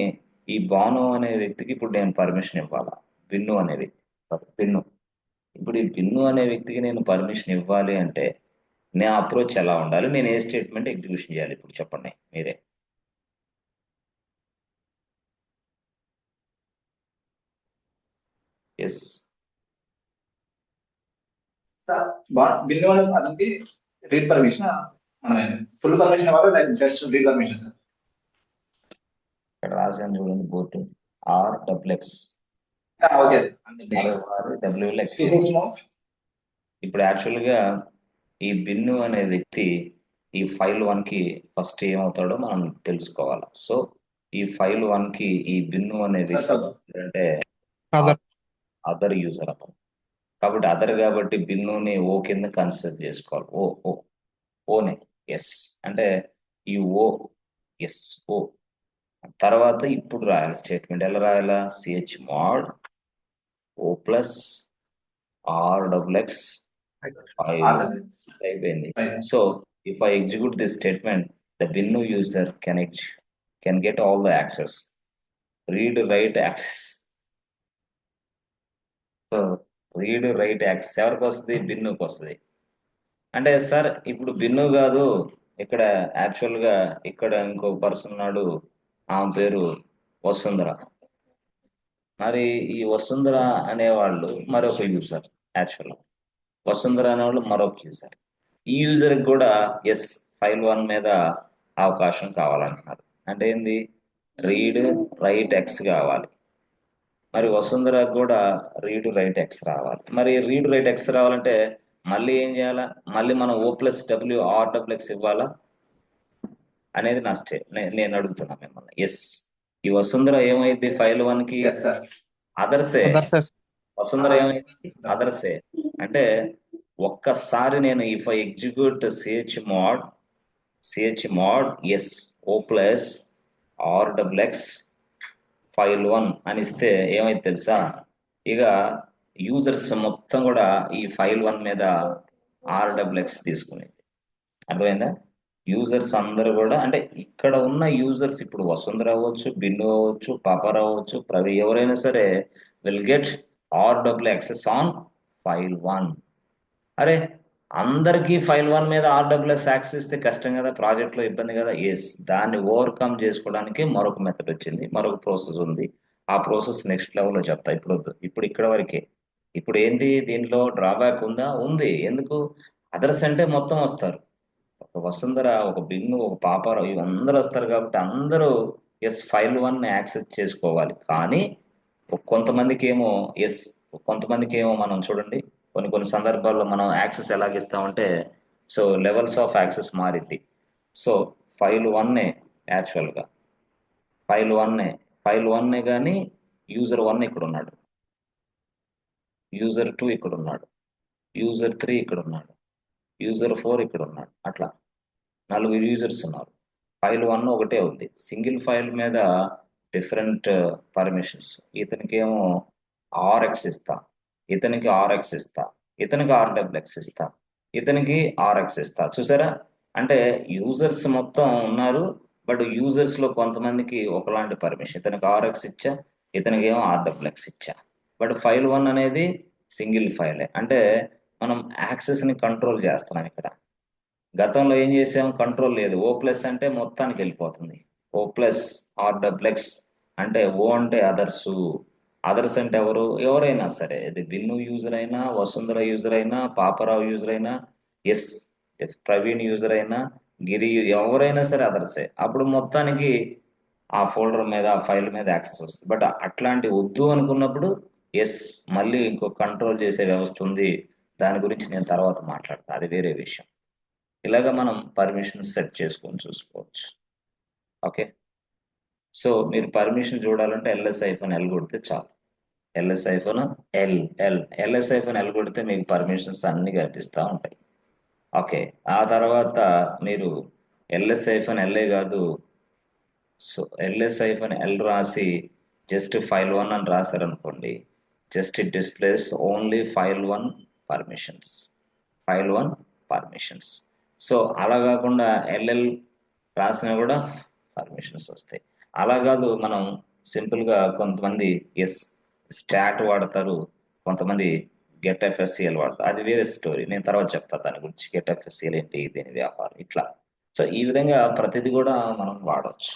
ఈ బాను అనే వ్యక్తికి ఇప్పుడు నేను పర్మిషన్ ఇవ్వాలా? బిన్ను అనే వ్యక్తి, బిన్ను. ఇప్పుడు ఈ బిన్ను అనే వ్యక్తికి నేను పర్మిషన్ ఇవ్వాలి అంటే నా అప్రోచ్ ఎలా ఉండాలి? నేను ఏ స్టేట్మెంట్ ఎగ్జిక్యూషన్ చేయాలి ఇప్పుడు చెప్పండి మీరే. ఎస్ సార్ బిల్లు అతనికి రీడ్ పర్మిషన్, ఫుల్ పర్మిషన్ ఇవ్వాలి, జస్ట్ రీడ్ పర్మిషన్ సార్. ఇక్కడ రాశాను చూడండి board, RXX okay sir. WLX. ఇప్పుడు యాక్చువల్ గా ఈ బిన్ను అనే వ్యక్తి ఈ ఫైల్ 1 కి ఫస్ట్ ఏమవుతాడో మనం తెలుసుకోవాలి. సో ఈ ఫైల్ 1 కి ఈ బిన్ను అనే వ్యక్తి అంటే అదర్ యూజర్ అతను. కాబట్టి అదర్ కాబట్టి బిన్నుని ఓ కింద కన్సిడర్ చేసుకోవాలి. ఓనే, ఎస్ అంటే ఈ ఎస్ ఓ. తర్వాత ఇప్పుడు రాయాలి స్టేట్మెంట్, ఎలా రాయాలా? CH mod O plus RXX అయిపోయింది. So if I execute this statement, the బిన్ను user can get all the access, read write access. So read write access ఎవరికి వస్తుంది? బిన్నుకి వస్తుంది. అంటే సార్ ఇప్పుడు బిన్ను కాదు, ఇక్కడ యాక్చువల్ గా ఇక్కడ ఇంకో పర్సన్ ఉన్నాడు, ఆమె పేరు వసుంధర. మరి ఈ వసుంధర అనేవాళ్ళు మరొక యూజర్, యాక్చువల్ వసుంధర అనేవాళ్ళు మరొక యూజర్. ఈ యూజర్ కూడా ఎస్ ఫైల్ 1 మీద అవకాశం కావాలంటున్నారు. అంటే ఏంది? రీడ్ రైట్ ఎక్స్ కావాలి. మరి వసుంధర కూడా రీడ్ రైట్ ఎక్స్ రావాలి. మరి రీడ్ రైట్ ఎక్స్ రావాలంటే మళ్ళీ ఏం చేయాలా? మళ్ళీ మనం O+W RXX ఇవ్వాలా అనేది నా నేను అడుగుతున్నా మిమ్మల్ని. ఎస్, ఈ వసుంధర ఏమైంది ఫైల్ 1 కి? అదర్సే. వసుంధర ఏమైంది? అదర్సే. అంటే ఒక్కసారి నేను if I execute CH mod S O+RXX file 1 అని ఇస్తే ఏమైంది తెలుసా? ఇక యూజర్స్ మొత్తం కూడా ఈ ఫైల్ 1 మీద RXX తీసుకునేది. అర్థమైందా? యూజర్స్ అందరూ కూడా, అంటే ఇక్కడ ఉన్న యూజర్స్ ఇప్పుడు వసుంధర అవ్వచ్చు, బిన్ను అవ్వచ్చు, పాపర్ అవ్వచ్చు, ప్రవి, ఎవరైనా సరే will get RXX on file 1. అరే అందరికీ ఫైల్ 1 మీద RXX యాక్సెస్ ఇస్తే కష్టం కదా, ప్రాజెక్ట్ లో ఇబ్బంది కదా. ఎస్, దాన్ని ఓవర్కమ్ చేసుకోవడానికి మరొక మెథడ్ వచ్చింది, మరొక ప్రాసెస్ ఉంది. ఆ ప్రాసెస్ నెక్స్ట్ లెవెల్లో చెప్తా, ఇప్పుడు వద్దు. ఇప్పుడు ఇక్కడ వరకే. ఇప్పుడు ఏంటి దీనిలో డ్రాబ్యాక్ ఉందా? ఉంది. ఎందుకు? అదర్స్ అంటే మొత్తం వస్తారు, వసుంధర, ఒక బిన్ను, ఒక పాపారావు ఇవందరూ వస్తారు కాబట్టి అందరూ ఎస్ ఫైల్ 1 యాక్సెస్ చేసుకోవాలి. కానీ కొంతమందికి ఏమో ఎస్, కొంతమందికి ఏమో మనం చూడండి కొన్ని కొన్ని సందర్భాల్లో మనం యాక్సెస్ ఎలాగిస్తామంటే, సో లెవెల్స్ ఆఫ్ యాక్సెస్ మారిద్ది. సో ఫైల్ 1 యాక్చువల్గా ఫైల్ 1 ఫైల్ 1 కానీ యూజర్ 1 ఇక్కడ ఉన్నాడు, యూజర్ 2 ఇక్కడ ఉన్నాడు, యూజర్ 3 ఇక్కడ ఉన్నాడు, యూజర్ 4 ఇక్కడ ఉన్నాడు. అట్లా నలుగురు యూజర్స్ ఉన్నారు. ఫైల్ 1 ఒకటే ఉంది. సింగిల్ ఫైల్ మీద డిఫరెంట్ పర్మిషన్స్. ఇతనికి ఏమో ఆర్ఎక్స్ ఇస్తా, ఇతనికి ఆర్ఎక్స్ ఇస్తా, ఇతనికి ఆర్డబ్ల్యూఎక్స్ ఇస్తా, ఇతనికి ఆర్ఎక్స్ ఇస్తా. చూసారా? అంటే యూజర్స్ మొత్తం ఉన్నారు, బట్ యూజర్స్ లో కొంతమందికి ఒకలాంటి పర్మిషన్. ఇతనికి ఆర్ఎక్స్ ఇచ్చా, ఇతనికి ఏమో ఆర్డబ్ల్యూఎక్స్ ఇచ్చా. బట్ ఫైల్ 1 అనేది సింగిల్ ఫైలే. అంటే మనం యాక్సెస్ ని కంట్రోల్ చేస్తున్నాం ఇక్కడ. గతంలో ఏం చేసాం? కంట్రోల్ లేదు. ఓ ప్లస్ అంటే మొత్తానికి వెళ్ళిపోతుంది. ఓ ప్లస్ ఆర్డబ్ల్యూఎక్స్ అంటే ఓ అంటే అదర్స్, అదర్స్ అంటే ఎవరు? ఎవరైనా సరే, ఇది బిన్ను యూజర్ అయినా, వసుంధర యూజర్ అయినా, పాపరావు యూజర్ అయినా, ఎస్ ప్రవీణ్ యూజర్ అయినా, గిరి ఎవరైనా సరే అదర్సే. అప్పుడు మొత్తానికి ఆ ఫోల్డర్ మీద, ఆ ఫైల్ మీద యాక్సెస్ వస్తుంది. బట్ అట్లాంటి వద్దు అనుకున్నప్పుడు ఎస్ మళ్ళీ ఇంకో కంట్రోల్ చేసే వ్యవస్థ ఉంది. దాని గురించి నేను తర్వాత మాట్లాడతాను, అది వేరే విషయం. ఇలాగ మనం పర్మిషన్ సెట్ చేసుకొని చూసుకోవచ్చు. ఓకే, సో మీరు పర్మిషన్ చూడాలంటే LS-L కొడితే చాలు. LS-L కొడితే మీకు పర్మిషన్స్ అన్ని కనిపిస్తూ ఉంటాయి. ఓకే, ఆ తర్వాత మీరు LS-LA కాదు, సో LS-L రాసి జస్ట్ ఫైల్ 1 అని రాశారనుకోండి, just it displays only file 1 permissions, file 1 permissions. So అలా కాకుండా LL రాసినా కూడా పర్మిషన్స్ వస్తాయి. అలా కాదు, మనం సింపుల్గా కొంతమంది ఎస్ స్టాట్ వాడతారు, కొంతమంది గెట్ ఎఫ్ఎస్సిఎల్ వాడతారు. అది వేరే స్టోరీ, నేను తర్వాత చెప్తాను దాని గురించి. గెట్ ఎఫ్ఎస్సిఎల్ ఏంటి, దీని వ్యాపారం ఇట్లా. సో ఈ విధంగా ప్రతిదీ కూడా మనం వాడవచ్చు.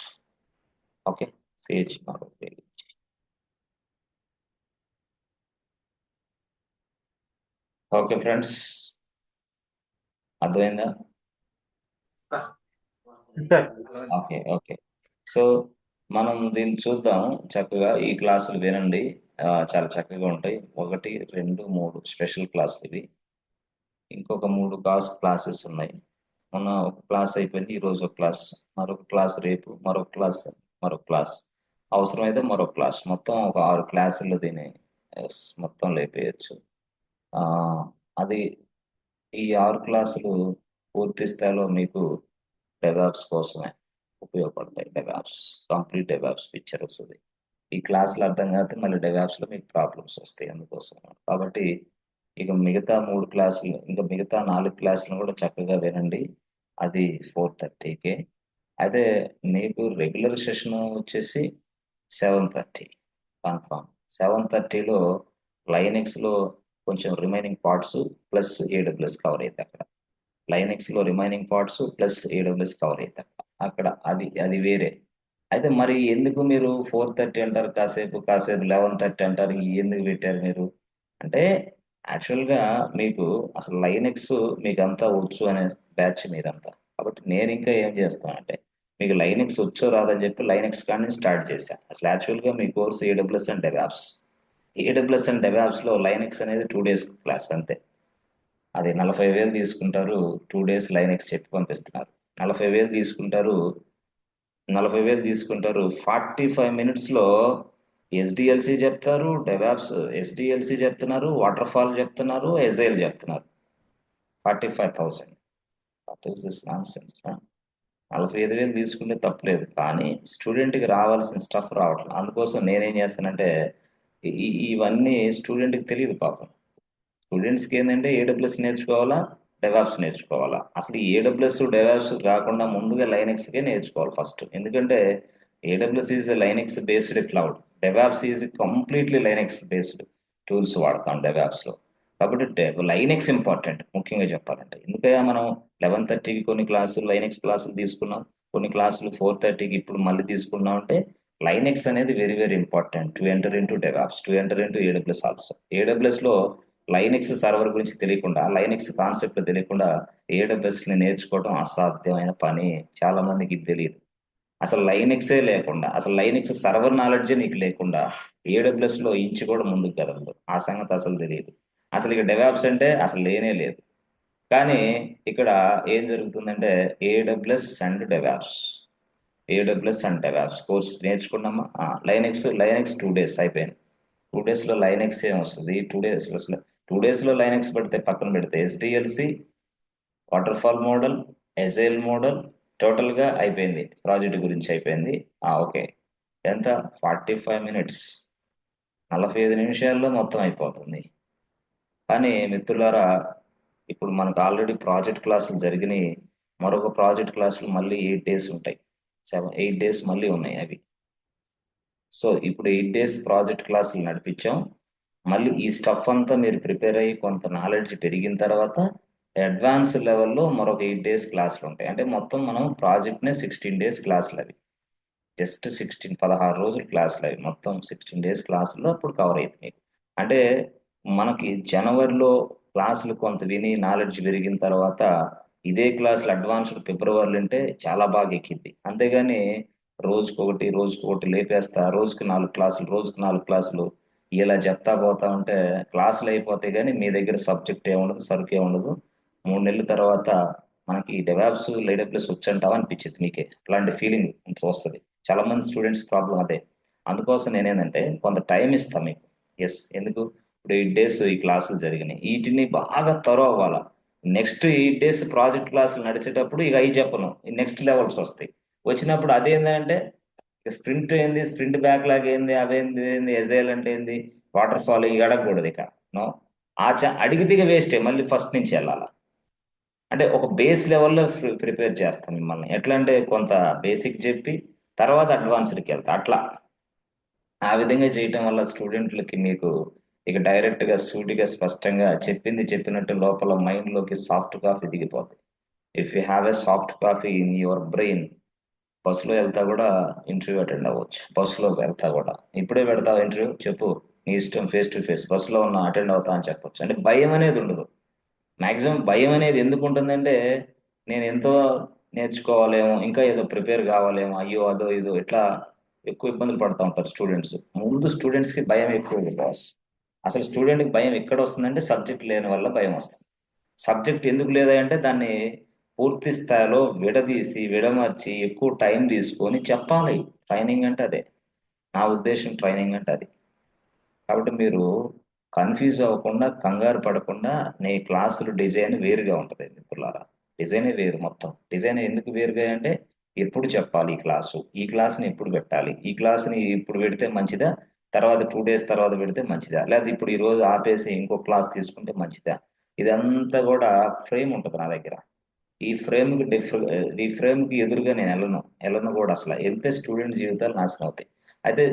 ఓకే, సిహెచ్ ఉపయోగించి. ఓకే ఫ్రెండ్స్, అర్థమైందా? ఓకే ఓకే, సో మనం దీన్ని చూద్దాం చక్కగా. ఈ క్లాసులు వినండి, చాలా చక్కగా ఉంటాయి. 1, 2, 3 స్పెషల్ క్లాసులు ఇవి. ఇంకొక 3 క్లాసెస్ ఉన్నాయి. మొన్న ఒక క్లాస్ అయిపోయింది, ఈరోజు ఒక క్లాస్, మరొక క్లాస్ రేపు, మరొక క్లాస్, మరొక క్లాస్, అవసరమైతే మరొక క్లాస్. మొత్తం ఒక 6 క్లాసుల్లో దీన్ని మొత్తం లేపేయచ్చు. అది ఈ 6 క్లాసులు పూర్తి స్థాయిలో మీకు డెవాప్స్ కోసమే ఉపయోగపడతాయి. డెవాప్స్, కంప్లీట్ డెవాప్స్ పిక్చర్ వస్తుంది. ఈ క్లాసులు అర్థం కాకపోతే మళ్ళీ డెవాప్స్లో మీకు ప్రాబ్లమ్స్ వస్తాయి అందుకోసం. కాబట్టి ఇక మిగతా 3 క్లాసులు, ఇంకా మిగతా 4 క్లాసులు కూడా చక్కగా వినండి. అది 4:30కే. అయితే మీకు రెగ్యులర్ సెషన్ వచ్చేసి 7:30 కన్ఫామ్. 7:30లో లైనెక్స్లో కొంచెం remaining parts plus AWS cover అవుతాయి అక్కడ. లైనెక్స్లో remaining parts plus AWS cover అవుతాయి అక్కడ. అది అది వేరే. అయితే మరి ఎందుకు మీరు 4:30 అంటారు, కాసేపు కాసేపు 11:30 అంటారు, ఎందుకు పెట్టారు మీరు అంటే, యాక్చువల్గా మీకు అసలు లైనెక్స్ మీకు అంతా వచ్చు అనే బ్యాచ్ మీరంతా. కాబట్టి నేను ఇంకా ఏం చేస్తానంటే, మీకు లైనెక్స్ వచ్చో రాదని చెప్పి లైనెక్స్ కానీ స్టార్ట్ చేశాను. అసలు యాక్చువల్గా మీ course AWS and DevOps. AWS and డెవాప్స్లో లైనెక్స్ అనేది 2 days క్లాస్ అంతే. అది 40,000 తీసుకుంటారు, 2 days లైనెక్స్ చెప్పి పంపిస్తున్నారు. 40,000 తీసుకుంటారు, 45 minutes-లో SDLC చెప్తారు, డెవాప్స్ SDLC చెప్తున్నారు, వాటర్ ఫాల్ చెప్తున్నారు, ఎజైల్ చెప్తున్నారు. 45,000 what is this non sense? 45,000 తీసుకుంటే తప్పలేదు, కానీ స్టూడెంట్కి రావాల్సిన స్టఫ్ రావట్లేదు. అందుకోసం నేనేం చేస్తానంటే, ఇవన్నీ స్టూడెంట్కి తెలియదు పాపం. స్టూడెంట్స్కి ఏంటంటే AWS నేర్చుకోవాలా, డెవాప్స్ నేర్చుకోవాలా. అసలు ఈ AWS డెవాప్స్ కాకుండా ముందుగా లైనెక్స్కే నేర్చుకోవాలి ఫస్ట్. ఎందుకంటే AWS is Linux based cloud, DevOps is completely Linux based tools వాడతాం డెవాప్స్లో. కాబట్టి లైనెక్స్ ఇంపార్టెంట్ ముఖ్యంగా చెప్పాలంటే. ఎందుకయ్యా మనం 11:30కి కొన్ని క్లాసులు లైనెక్స్ క్లాసులు తీసుకున్నాం, కొన్ని క్లాసులు 4:30కి ఇప్పుడు మళ్ళీ తీసుకున్నాం అంటే, లైనెక్స్ అనేది very very important to enter into DevOps, to enter into AWS also. AWSలో లైనెక్స్ సర్వర్ గురించి తెలియకుండా, లైనెక్స్ కాన్సెప్ట్ తెలియకుండా AWS ని నేర్చుకోవడం అసాధ్యమైన పని. చాలా మందికి ఇది తెలియదు. అసలు లైనెక్సే లేకుండా, అసలు లైనెక్స్ సర్వర్ నాలెడ్జే నీకు లేకుండా AWS లో ఇంచు కూడా ముందుకు కదలదు. ఆ సంగతి అసలు తెలియదు. అసలు ఇక డెవాప్స్ అంటే అసలు లేనే లేదు. కానీ ఇక్కడ ఏం జరుగుతుందంటే AWS అండ్ డెవాప్స్ కోర్స్ నేర్చుకున్నామా. లైనెక్స్ 2 days అయిపోయింది. 2 days లో లైనెక్స్ ఏం వస్తుంది? 2 days అసలు 2 days లో లైనెక్స్ పెడితే, పక్కన పెడితే SDLC, water fall model, agile model, total గా అయిపోయింది. ప్రాజెక్ట్ గురించి అయిపోయింది. ఓకే. ఎంత? 45 minutes, 45 నిమిషాల్లో మొత్తం అయిపోతుంది. కానీ మిత్రులారా, ఇప్పుడు మనకు ఆల్రెడీ ప్రాజెక్ట్ క్లాసులు జరిగినాయి. మరొక ప్రాజెక్ట్ క్లాసులు మళ్ళీ 8 days ఉంటాయి. 8 days మళ్ళీ ఉన్నాయి అవి. సో ఇప్పుడు 8 days ప్రాజెక్ట్ క్లాసులు నడిపించాం. మళ్ళీ ఈ స్టఫ్ అంతా మీరు ప్రిపేర్ అయ్యి కొంత నాలెడ్జ్ పెరిగిన తర్వాత అడ్వాన్స్ లెవెల్లో మరొక 8 days క్లాసులు ఉంటాయి. అంటే మొత్తం మనం ప్రాజెక్ట్నే 16 days క్లాసులు అవి. జస్ట్ 16 రోజులు క్లాసులు అవి. మొత్తం 16 days క్లాసుల్లో అప్పుడు కవర్ అవుతుంది మీకు. అంటే మనకి జనవరిలో క్లాసులు కొంత విని నాలెడ్జ్ పెరిగిన తర్వాత ఇదే క్లాసులు అడ్వాన్స్డ్ ఫిబ్రవరిలో అంటే చాలా బాగా ఎక్కింది. అంతేగాని రోజుకొకటి లేపేస్తా, రోజుకు 4 క్లాసులు ఇలా చెప్తా పోతా ఉంటే క్లాసులు అయిపోతాయి, కానీ మీ దగ్గర సబ్జెక్ట్ ఏముండదు, సరుకు ఏముండదు. 3 నెలల తర్వాత మనకి డెవాప్స్ AWS వచ్చంటావా అనిపించింది మీకే. అలాంటి ఫీలింగ్ వస్తుంది. చాలా మంది స్టూడెంట్స్ ప్రాబ్లం అదే. అందుకోసం నేనేంటంటే కొంత టైం ఇస్తాను మీకు. ఎందుకు? ఇప్పుడు 8 days ఈ క్లాసులు జరిగినాయి, వీటిని బాగా త్వర అవ్వాలా. నెక్స్ట్ 8 days ప్రాజెక్ట్ క్లాసులు నడిచేటప్పుడు ఇక అవి చెప్పను, నెక్స్ట్ లెవెల్స్ వస్తాయి. వచ్చినప్పుడు అదేంటంటే స్ప్రింట్ ఏంది, స్ప్రింట్ బ్యాక్లాగ్ ఏంది, అవేంది ఏంది, ఎజైల్ అంటే ఏంది, వాటర్ ఫాల్ ఇవి అడగకూడదు ఇక. నో, అడిగితే ఇక వేస్టే, మళ్ళీ ఫస్ట్ నుంచి వెళ్ళాలా. అంటే ఒక బేస్ లెవెల్లో ప్రిపేర్ చేస్తాం మిమ్మల్ని. ఎట్లా అంటే కొంత బేసిక్ చెప్పి తర్వాత అడ్వాన్స్డ్కి వెళ్తా అట్లా. ఆ విధంగా చేయటం వల్ల స్టూడెంట్లకి మీకు ఇక డైరెక్ట్గా సూటిగా స్పష్టంగా చెప్పింది చెప్పినట్టు లోపల మైండ్లోకి సాఫ్ట్ కాఫీ దిగిపోతుంది. If you have a soft copy in your brain, బస్సులో వెళ్తా కూడా ఇంటర్వ్యూ అటెండ్ అవ్వచ్చు. బస్సులో వెళ్తా కూడా ఇప్పుడే పెడతావు ఇంటర్వ్యూ, చెప్పు నీ ఇష్టం, ఫేస్ టు ఫేస్ బస్సులో ఉన్న అటెండ్ అవుతా అని చెప్పొచ్చు. అంటే భయం అనేది ఉండదు. మాక్సిమం భయం అనేది ఎందుకు ఉంటుందంటే, నేను ఎంతో నేర్చుకోవాలేమో, ఇంకా ఏదో ప్రిపేర్ కావాలేమో, అయ్యో అదో ఇదో ఇట్లా ఎక్కువ ఇబ్బందులు పడుతూ ఉంటారు స్టూడెంట్స్. ముందు స్టూడెంట్స్కి భయం ఎక్కువ ఉంది బాస్. అసలు స్టూడెంట్కి భయం ఎక్కడ వస్తుందంటే సబ్జెక్ట్ లేని వల్ల భయం వస్తుంది. సబ్జెక్ట్ ఎందుకు లేదా అంటే దాన్ని పూర్తి స్థాయిలో విడదీసి విడమర్చి ఎక్కువ టైం తీసుకొని చెప్పాలి. ట్రైనింగ్ అంటే అదే. నా ఉద్దేశం ట్రైనింగ్ అంటే అది. కాబట్టి మీరు కన్ఫ్యూజ్ అవ్వకుండా, కంగారు పడకుండా, నీ క్లాసులు డిజైన్ వేరుగా ఉంటుంది మిత్రులారా. డిజైనే వేరు. మొత్తం డిజైన్ ఎందుకు వేరుగా అంటే, ఎప్పుడు చెప్పాలి ఈ క్లాస్ని ఎప్పుడు పెట్టాలి, ఈ క్లాస్ని ఇప్పుడు పెడితే మంచిదా, తర్వాత 2 days తర్వాత పెడితే మంచిదా, లేదా ఇప్పుడు ఈ రోజు ఆపేసి ఇంకో క్లాస్ తీసుకుంటే మంచిదా. ఇదంతా కూడా ఫ్రేమ్ ఉంటుంది నా దగ్గర. ఈ ఫ్రేమ్కి ఎదురుగా నేను వెళ్ళను కూడా. అసలు వెళ్తే స్టూడెంట్ జీవితాలు నాశనం అవుతాయి. అయితే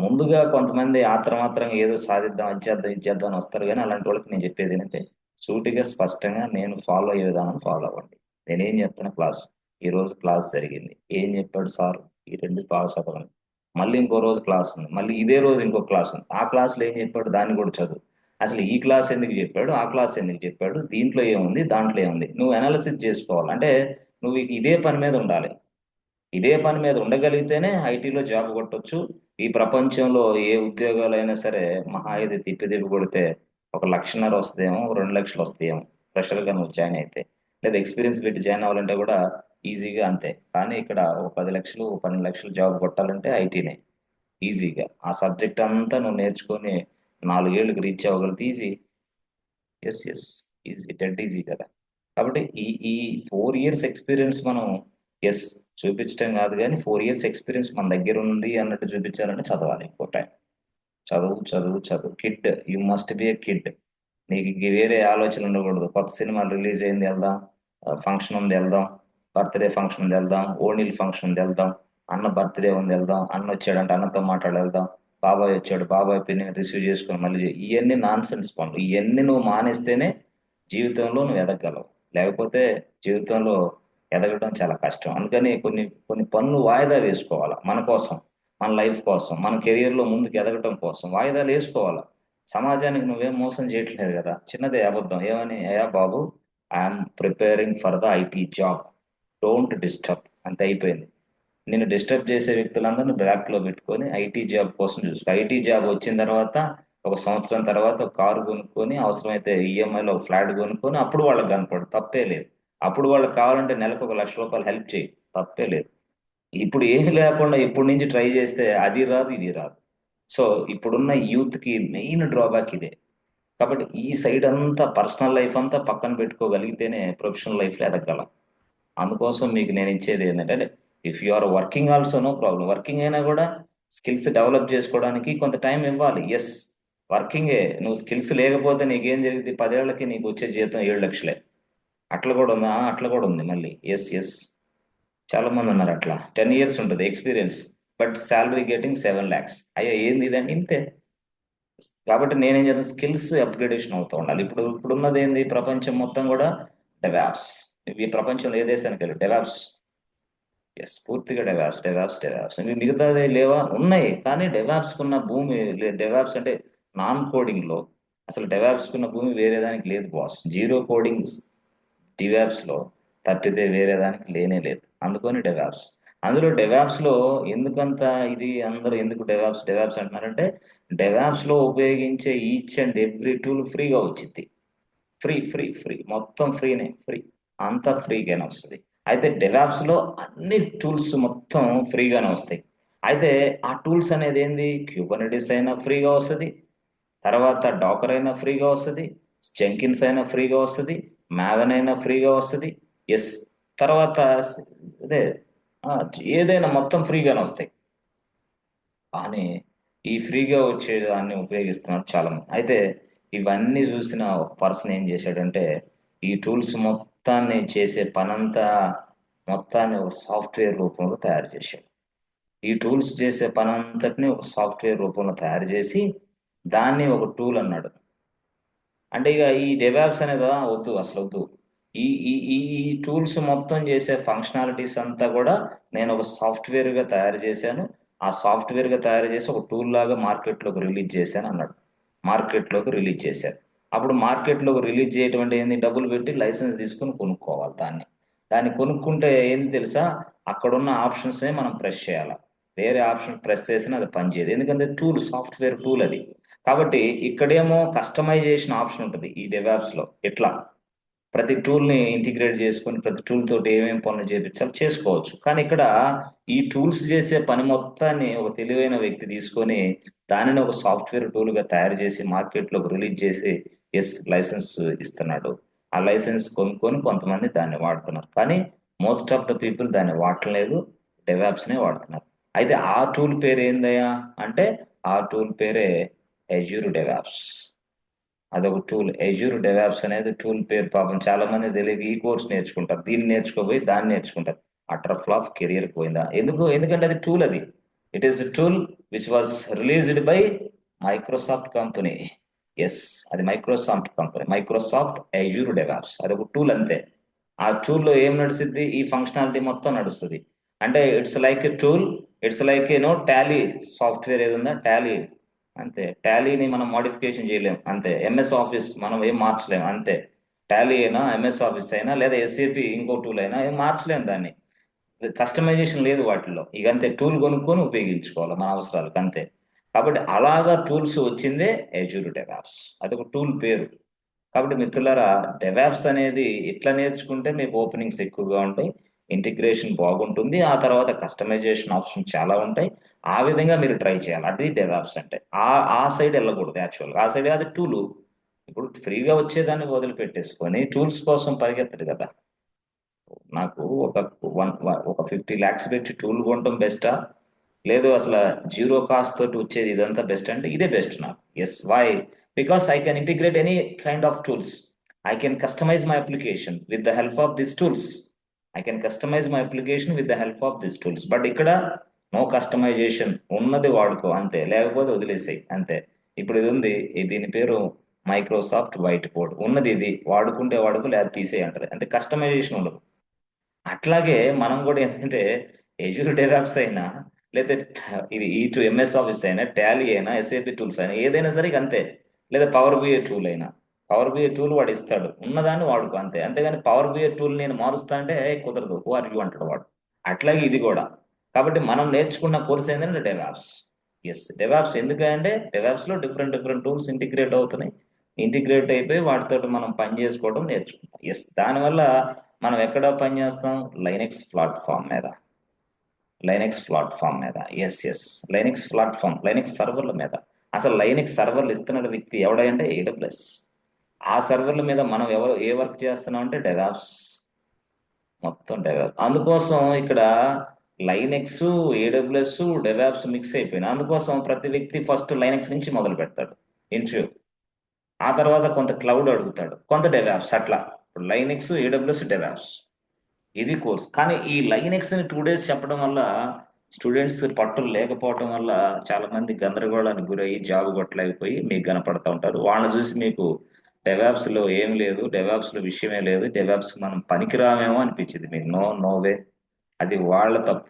ముందుగా కొంతమంది ఆత్రమాత్రంగా ఏదో సాధిద్దాం, అది చేద్దాం, ఇది చేద్దాం అని వస్తారు. కానీ అలాంటి వాళ్ళకి నేను చెప్పేది ఏంటంటే, సూటిగా స్పష్టంగా నేను ఫాలో అయ్యే విధానం ఫాలో అవ్వండి. నేనేం చెప్తున్నా, ఈ రోజు క్లాస్ జరిగింది, ఏం చెప్పాడు సార్, ఈ 2 క్లాస్ చదవండి. మళ్ళీ ఇంకో రోజు క్లాస్ ఉంది, మళ్ళీ ఇదే రోజు ఇంకో క్లాస్ ఉంది, ఆ క్లాస్లో ఏం చెప్పాడు దాన్ని కూడా చదువు. అసలు ఈ క్లాస్ ఎందుకు చెప్పాడు, ఆ క్లాస్ ఎందుకు చెప్పాడు, దీంట్లో ఏముంది, దాంట్లో ఏముంది, నువ్వు అనాలిసిస్ చేసుకోవాలి. అంటే నువ్వు ఇదే పని మీద ఉండాలి. ఇదే పని మీద ఉండగలిగితేనే ఐటీలో జాబ్ కొట్టొచ్చు. ఈ ప్రపంచంలో ఏ ఉద్యోగాలైనా సరే మహా ఇది తిప్పి కొడితే 1,50,000 వస్తుందేమో, 2 లక్షలు వస్తాయేమో ఫ్రెషర్గా నువ్వు జాయిన్ అయితే. లేదా ఎక్స్పీరియన్స్ పెట్టి జాయిన్ అవ్వాలంటే కూడా ఈజీగా అంతే. కానీ ఇక్కడ ఓ 10 లక్షలు, 12 లక్షలు జాబ్ కొట్టాలంటే ఐటీనే ఈజీగా. ఆ సబ్జెక్ట్ అంతా నువ్వు నేర్చుకొని 4 ఏళ్ళకి రీచ్ అవ్వగలిగితే easy. Yes easy, dead easy కదా. కాబట్టి ఈ ఈ 4 years ఎక్స్పీరియన్స్ మనం చూపించడం కాదు, కానీ 4 years ఎక్స్పీరియన్స్ మన దగ్గర ఉంది అన్నట్టు చూపించాలంటే చదవాలి. ఎక్కువ టైం చదువు చదువు చదువు. Kid, you must be A kid. నీకు ఇంక వేరే ఆలోచన ఉండకూడదు. కొత్త సినిమా రిలీజ్ అయింది వెళ్దాం, ఫంక్షన్ ఉంది వెళ్దాం, బర్త్డే ఫంక్షన్ ఉంది వెళ్దాం, ఓణీల్ ఫంక్షన్ ఉంది వెళ్దాం, అన్న బర్త్డే ఉంది వెళ్దాం, అన్న వచ్చాడంటే అన్నతో మాట్లాడి వెళ్దాం, బాబాయ్ వచ్చాడు బాబాయ్ పిన్ని రిసీవ్ చేసుకొని మళ్ళీ ఇవన్నీ నాన్ సెన్స్ పనులు. ఇవన్నీ నువ్వు మానేస్తేనే జీవితంలో నువ్వు ఎదగలవు. లేకపోతే జీవితంలో ఎదగడం చాలా కష్టం. అందుకని కొన్ని కొన్ని పనులు వాయిదా వేసుకోవాలా. మన కోసం, మన లైఫ్ కోసం, మన కెరియర్లో ముందుకు ఎదగటం కోసం వాయిదాలు వేసుకోవాలా. సమాజానికి నువ్వేం మోసం చేయట్లేదు కదా, చిన్నదే అబద్ధం. ఏమని, అయ్యా బాబు, I'm preparing for the IT job, don't disturb, అంతే అయిపోయింది. నేను డిస్టర్బ్ చేసే వ్యక్తులందరినీ బ్రాక్ లో పెట్టుకొని ఐటీ జాబ్ కోసం చూసుకో. ఐటీ జాబ్ వచ్చిన తర్వాత ఒక సంవత్సరం తర్వాత ఒక కారు కొనుక్కొని, అవసరమైతే ఈఎంఐలో ఒక ఫ్లాట్ కొనుక్కొని అప్పుడు వాళ్ళకి కనపడు, తప్పే లేదు. అప్పుడు వాళ్ళకి కావాలంటే నెలకు 1,00,000 హెల్ప్ చేయి, తప్పే లేదు. ఇప్పుడు ఏమి లేకుండా ఇప్పటి నుంచి ట్రై చేస్తే అది రాదు, ఇది రాదు. సో ఇప్పుడున్న యూత్ కి మెయిన్ డ్రాబ్యాక్ ఇదే. కాబట్టి ఈ సైడ్ అంతా, పర్సనల్ లైఫ్ అంతా పక్కన పెట్టుకోగలిగితేనే ప్రొఫెషనల్ లైఫ్ లో ఎదగలం. అందుకోసం మీకు నేను ఇచ్చేది ఏంటంటే, if you are working also no problem, working అయినా కూడా స్కిల్స్ డెవలప్ చేసుకోవడానికి కొంత టైం ఇవ్వాలి. ఎస్, వర్కింగే, నువ్వు స్కిల్స్ లేకపోతే నీకేం జరిగింది, 10 ఏళ్లకి నీకు వచ్చే జీతం 7 లక్షలే. అట్లా కూడా ఉందా? అట్లా కూడా ఉంది మళ్ళీ. ఎస్ ఎస్, చాలా మంది ఉన్నారు అట్లా. 10 years ఉంటుంది experience, but salary getting 7 lakhs. అయ్యా ఏంది ఇదని, ఇంతే. కాబట్టి నేనేం చేస్తాను, స్కిల్స్ అప్గ్రేడేషన్ అవుతూ ఉండాలి. ఇప్పుడున్నది ఏంది, ప్రపంచం మొత్తం కూడా డెవాప్స్. ఈ ప్రపంచంలో ఏ దేశానికి వెళ్ళి డెవాప్స్. ఎస్, పూర్తిగా డెవాప్స్ డెవాప్స్ డెవాప్స్. మిగతాది లేవా, ఉన్నాయి, కానీ డెవాప్స్ కున్న భూమి డెవాప్స్ అంటే నాన్ కోడింగ్ లో అసలు డెవాప్స్ కున్న భూమి వేరే దానికి లేదు బాస్. జీరో కోడింగ్ డివాప్స్ లో తప్పితే వేరే దానికి లేనే లేదు. అందుకని డెవాప్స్. అందులో డెవాప్స్ లో ఎందుకంత ఇది, అందరూ ఎందుకు డెవాప్స్ డెవాప్స్ అంటున్నారంటే, డెవాప్స్ లో ఉపయోగించే ఈచ్ అండ్ ఎవ్రీ టూల్ ఫ్రీగా వచ్చింది. ఫ్రీ ఫ్రీ ఫ్రీ, మొత్తం ఫ్రీనే, ఫ్రీ, అంతా ఫ్రీగానే వస్తుంది. అయితే డెవాప్స్ లో అన్ని టూల్స్ మొత్తం ఫ్రీగానే వస్తాయి. అయితే ఆ టూల్స్ అనేది ఏంది, క్యూబర్నెటిస్ అయినా ఫ్రీగా వస్తుంది, తర్వాత డాకర్ అయినా ఫ్రీగా వస్తుంది, జెంకిన్స్ అయినా ఫ్రీగా వస్తుంది, మ్యావెన్ అయినా ఫ్రీగా వస్తుంది. ఎస్, తర్వాత అదే, ఆ, ఏదైనా మొత్తం ఫ్రీగానే వస్తాయి. కానీ ఈ ఫ్రీగా వచ్చే దాన్ని ఉపయోగిస్తున్నారు చాలా మంది. అయితే ఇవన్నీ చూసిన ఒక పర్సన్ ఏం చేశాడంటే, ఈ టూల్స్ మొత్తాన్ని చేసే పనంతా మొత్తాన్ని ఒక సాఫ్ట్వేర్ రూపంలో తయారు చేశాడు. ఈ టూల్స్ చేసే పనంతటిని ఒక సాఫ్ట్వేర్ రూపంలో తయారు చేసి దాన్ని ఒక టూల్ అన్నాడు. అంటే ఇక ఈ డెవాప్స్ అనేది వద్దు, అసలు వద్దు. ఈ ఈ ఈ ఈ టూల్స్ మొత్తం చేసే ఫంక్షనాలిటీస్ అంతా కూడా నేను ఒక సాఫ్ట్వేర్ గా తయారు చేశాను. ఆ సాఫ్ట్వేర్ గా తయారు చేసి ఒక టూల్ లాగా మార్కెట్లోకి రిలీజ్ చేశాను అన్నాడు. మార్కెట్లోకి రిలీజ్ చేశారు. అప్పుడు మార్కెట్లోకి రిలీజ్ చేయటం అంటే ఏంది, డబ్బులు పెట్టి లైసెన్స్ తీసుకుని కొనుక్కోవాలి దాన్ని. దాన్ని కొనుక్కుంటే ఏంది తెలుసా, అక్కడున్న ఆప్షన్స్నే మనం ప్రెస్ చేయాలి. వేరే ఆప్షన్ ప్రెస్ చేసినా అది పనిచేయదు, ఎందుకంటే టూల్, సాఫ్ట్వేర్ టూల్ అది. కాబట్టి ఇక్కడేమో కస్టమైజేషన్ ఆప్షన్ ఉంటుంది ఈ డెవాప్స్ లో. ఎట్లా ప్రతి టూల్ ని ఇంటిగ్రేట్ చేసుకొని ప్రతి టూల్ తోటి ఏమేమి పనులు చేపించాలి చేసుకోవచ్చు. కానీ ఇక్కడ ఈ టూల్స్ చేసే పని మొత్తాన్ని ఒక తెలివైన వ్యక్తి తీసుకొని దానిని ఒక సాఫ్ట్వేర్ టూల్ గా తయారు చేసి మార్కెట్లోకి రిలీజ్ చేసి ఎస్ లైసెన్స్ ఇస్తున్నాడు. ఆ లైసెన్స్ కొనుక్కొని కొంతమంది దాన్ని వాడుతున్నారు, కానీ మోస్ట్ ఆఫ్ ద పీపుల్ దాన్ని వాడట్లేదు, డెవాప్స్ నే వాడుతున్నారు. అయితే ఆ టూల్ పేరు ఏందయ్యా అంటే, ఆ టూల్ పేరే అజ్యూర్ డెవాప్స్. అదొక టూల్. ఎజ్యూర్ డెవాప్స్ అనేది టూల్ పేరు. పాపం చాలా మంది తెలియక ఈ కోర్స్ నేర్చుకుంటారు, దీన్ని నేర్చుకోపోయి దాన్ని నేర్చుకుంటారు. అటర్ ఫ్లాప్, కెరియర్ పోయిందా. ఎందుకంటే అది టూల్, అది it is tool which was released by Microsoft company. Yes, అది Microsoft company, Microsoft Azure DevOps, అది ఒక టూల్ అంతే. ఆ టూల్లో ఏం నడుస్తుంది, ఈ ఫంక్షనాలిటీ మొత్తం నడుస్తుంది. అంటే it's like a tool, it's like Tally software ఏది ఉందా, టాలీ, అంతే. టాలీని మనం మోడిఫికేషన్ చేయలేం, అంతే. ఎంఎస్ ఆఫీస్ మనం ఏం మార్చలేం, అంతే. టాలీ అయినా ఎంఎస్ ఆఫీస్ అయినా లేదా ఎస్ఏపి ఇంకో టూల్ అయినా ఏం మార్చలేం దాన్ని. కస్టమైజేషన్ లేదు వాటిల్లో. ఇక అంతే, టూల్ కొనుక్కొని ఉపయోగించుకోవాలి మన అవసరాలకు, అంతే. కాబట్టి అలాగా టూల్స్ వచ్చిందే ఎజ్యూర్ డెవాప్స్, అదొక టూల్ పేరు. కాబట్టి మిత్రులారా, డెవాప్స్ అనేది ఇట్లా నేర్చుకుంటే మీకు ఓపెనింగ్స్ ఎక్కువగా ఉంటాయి, ఇంటిగ్రేషన్ బాగుంటుంది, ఆ తర్వాత కస్టమైజేషన్ ఆప్షన్ చాలా ఉంటాయి. ఆ విధంగా మీరు ట్రై చేయాలి, అది డెవాప్స్ అంటే. ఆ ఆ సైడ్ వెళ్ళకూడదు యాక్చువల్గా, ఆ సైడ్ అది టూలు. ఇప్పుడు ఫ్రీగా వచ్చేదాన్ని వదిలిపెట్టేసుకొని టూల్స్ కోసం పరిగెత్తదు కదా. నాకు ఒక ఒక 50 lakhs పెట్టి టూల్ కొనడం బెస్టా, లేదు అసలు జీరో కాస్ట్ తోటి వచ్చేది ఇదంతా బెస్ట్ అంటే ఇదే బెస్ట్ నాకు. Yes, why? Because I can integrate any kind of tools. I can customize my application with the help of this tools. I can customize my application with the help of this tools. But ఇక్కడ no customization, ఉన్నది వాడుకో అంతే, లేకపోతే వదిలేసాయి అంతే. ఇప్పుడు ఇది ఉంది, దీని పేరు మైక్రోసాఫ్ట్ వైట్ బోర్డ్. ఉన్నది ఇది, వాడుకుంటే వాడుకో, లేదా తీసేయి అంటది, అంటే కస్టమైజేషన్ ఉండదు. అట్లాగే మనం కూడా ఏంటంటే, ఎజ్యూర్ డెవాప్స్ అయినా, లేదా ఇది ఈ టు ఎంఎస్ ఆఫీస్ అయినా, టాలీ అయినా, ఎస్ఏపి టూల్స్ అయినా, ఏదైనా సరే ఇక అంతే. లేదా పవర్ బిఐ టూల్ అయినా పవర్ బిఐ టూల్ వాడు ఇస్తాడు ఉన్నదాన్ని వాడుకో అంతే. అంతేగాని పవర్ బిఐ టూల్ నేను మారుస్తా అంటే "ఏయ్, కుదరదు, హూ ఆర్ యూ" అంటాడు వాడు. అట్లాగే ఇది కూడా. కాబట్టి మనం నేర్చుకున్న కోర్స్ ఏంటంటే డెవాప్స్. Yes, DevOps. ఎందుకంటే డెవాప్స్ లో డిఫరెంట్ డిఫరెంట్ టూల్స్ ఇంటిగ్రేట్ అవుతున్నాయి. ఇంటిగ్రేట్ అయిపోయి వాటితో మనం పని చేసుకోవడం నేర్చుకుంటాం. ఎస్, దానివల్ల మనం ఎక్కడ పని చేస్తాం? లైనెక్స్ ప్లాట్ఫామ్ మీద. లైనెక్స్ ప్లాట్ఫామ్ మీద. Yes yes, Linux platform, Linux సర్వర్ల మీద. అసలు లైనెక్స్ సర్వర్లు ఇస్తున్న వ్యక్తి ఎవడంటే AWS. ఆ సర్వర్ల మీద మనం ఎవరు ఏ వర్క్ చేస్తున్నాం అంటే డెవాప్స్. మొత్తం డెవాప్స్. అందుకోసం ఇక్కడ లైనెక్స్, AWS, డెవాప్స్ మిక్స్ అయిపోయినాయి. అందుకోసం ప్రతి వ్యక్తి ఫస్ట్ లైనెక్స్ నుంచి మొదలు పెడతాడు ఇంటర్వ్యూ. ఆ తర్వాత కొంత క్లౌడ్ అడుగుతాడు, కొంత డెవాప్స్, అట్లా. ఇప్పుడు లైనెక్స్, AWS, డెవాప్స్, ఇది కోర్స్. కానీ ఈ లైనెక్స్ ని 2 days చెప్పడం వల్ల స్టూడెంట్స్ పట్టులు లేకపోవడం వల్ల చాలా మంది గందరగోళానికి గురయ్యి జాబ్ కొట్టలేకపోయి మీకు కనపడతా ఉంటారు. వాళ్ళని చూసి మీకు డెవాప్స్ లో ఏం లేదు, డెవాప్స్ లో విషయమే లేదు, డెవాప్స్ మనం పనికిరామేమో అనిపించింది మీకు. No, no way. అది వాళ్ళ తప్పు.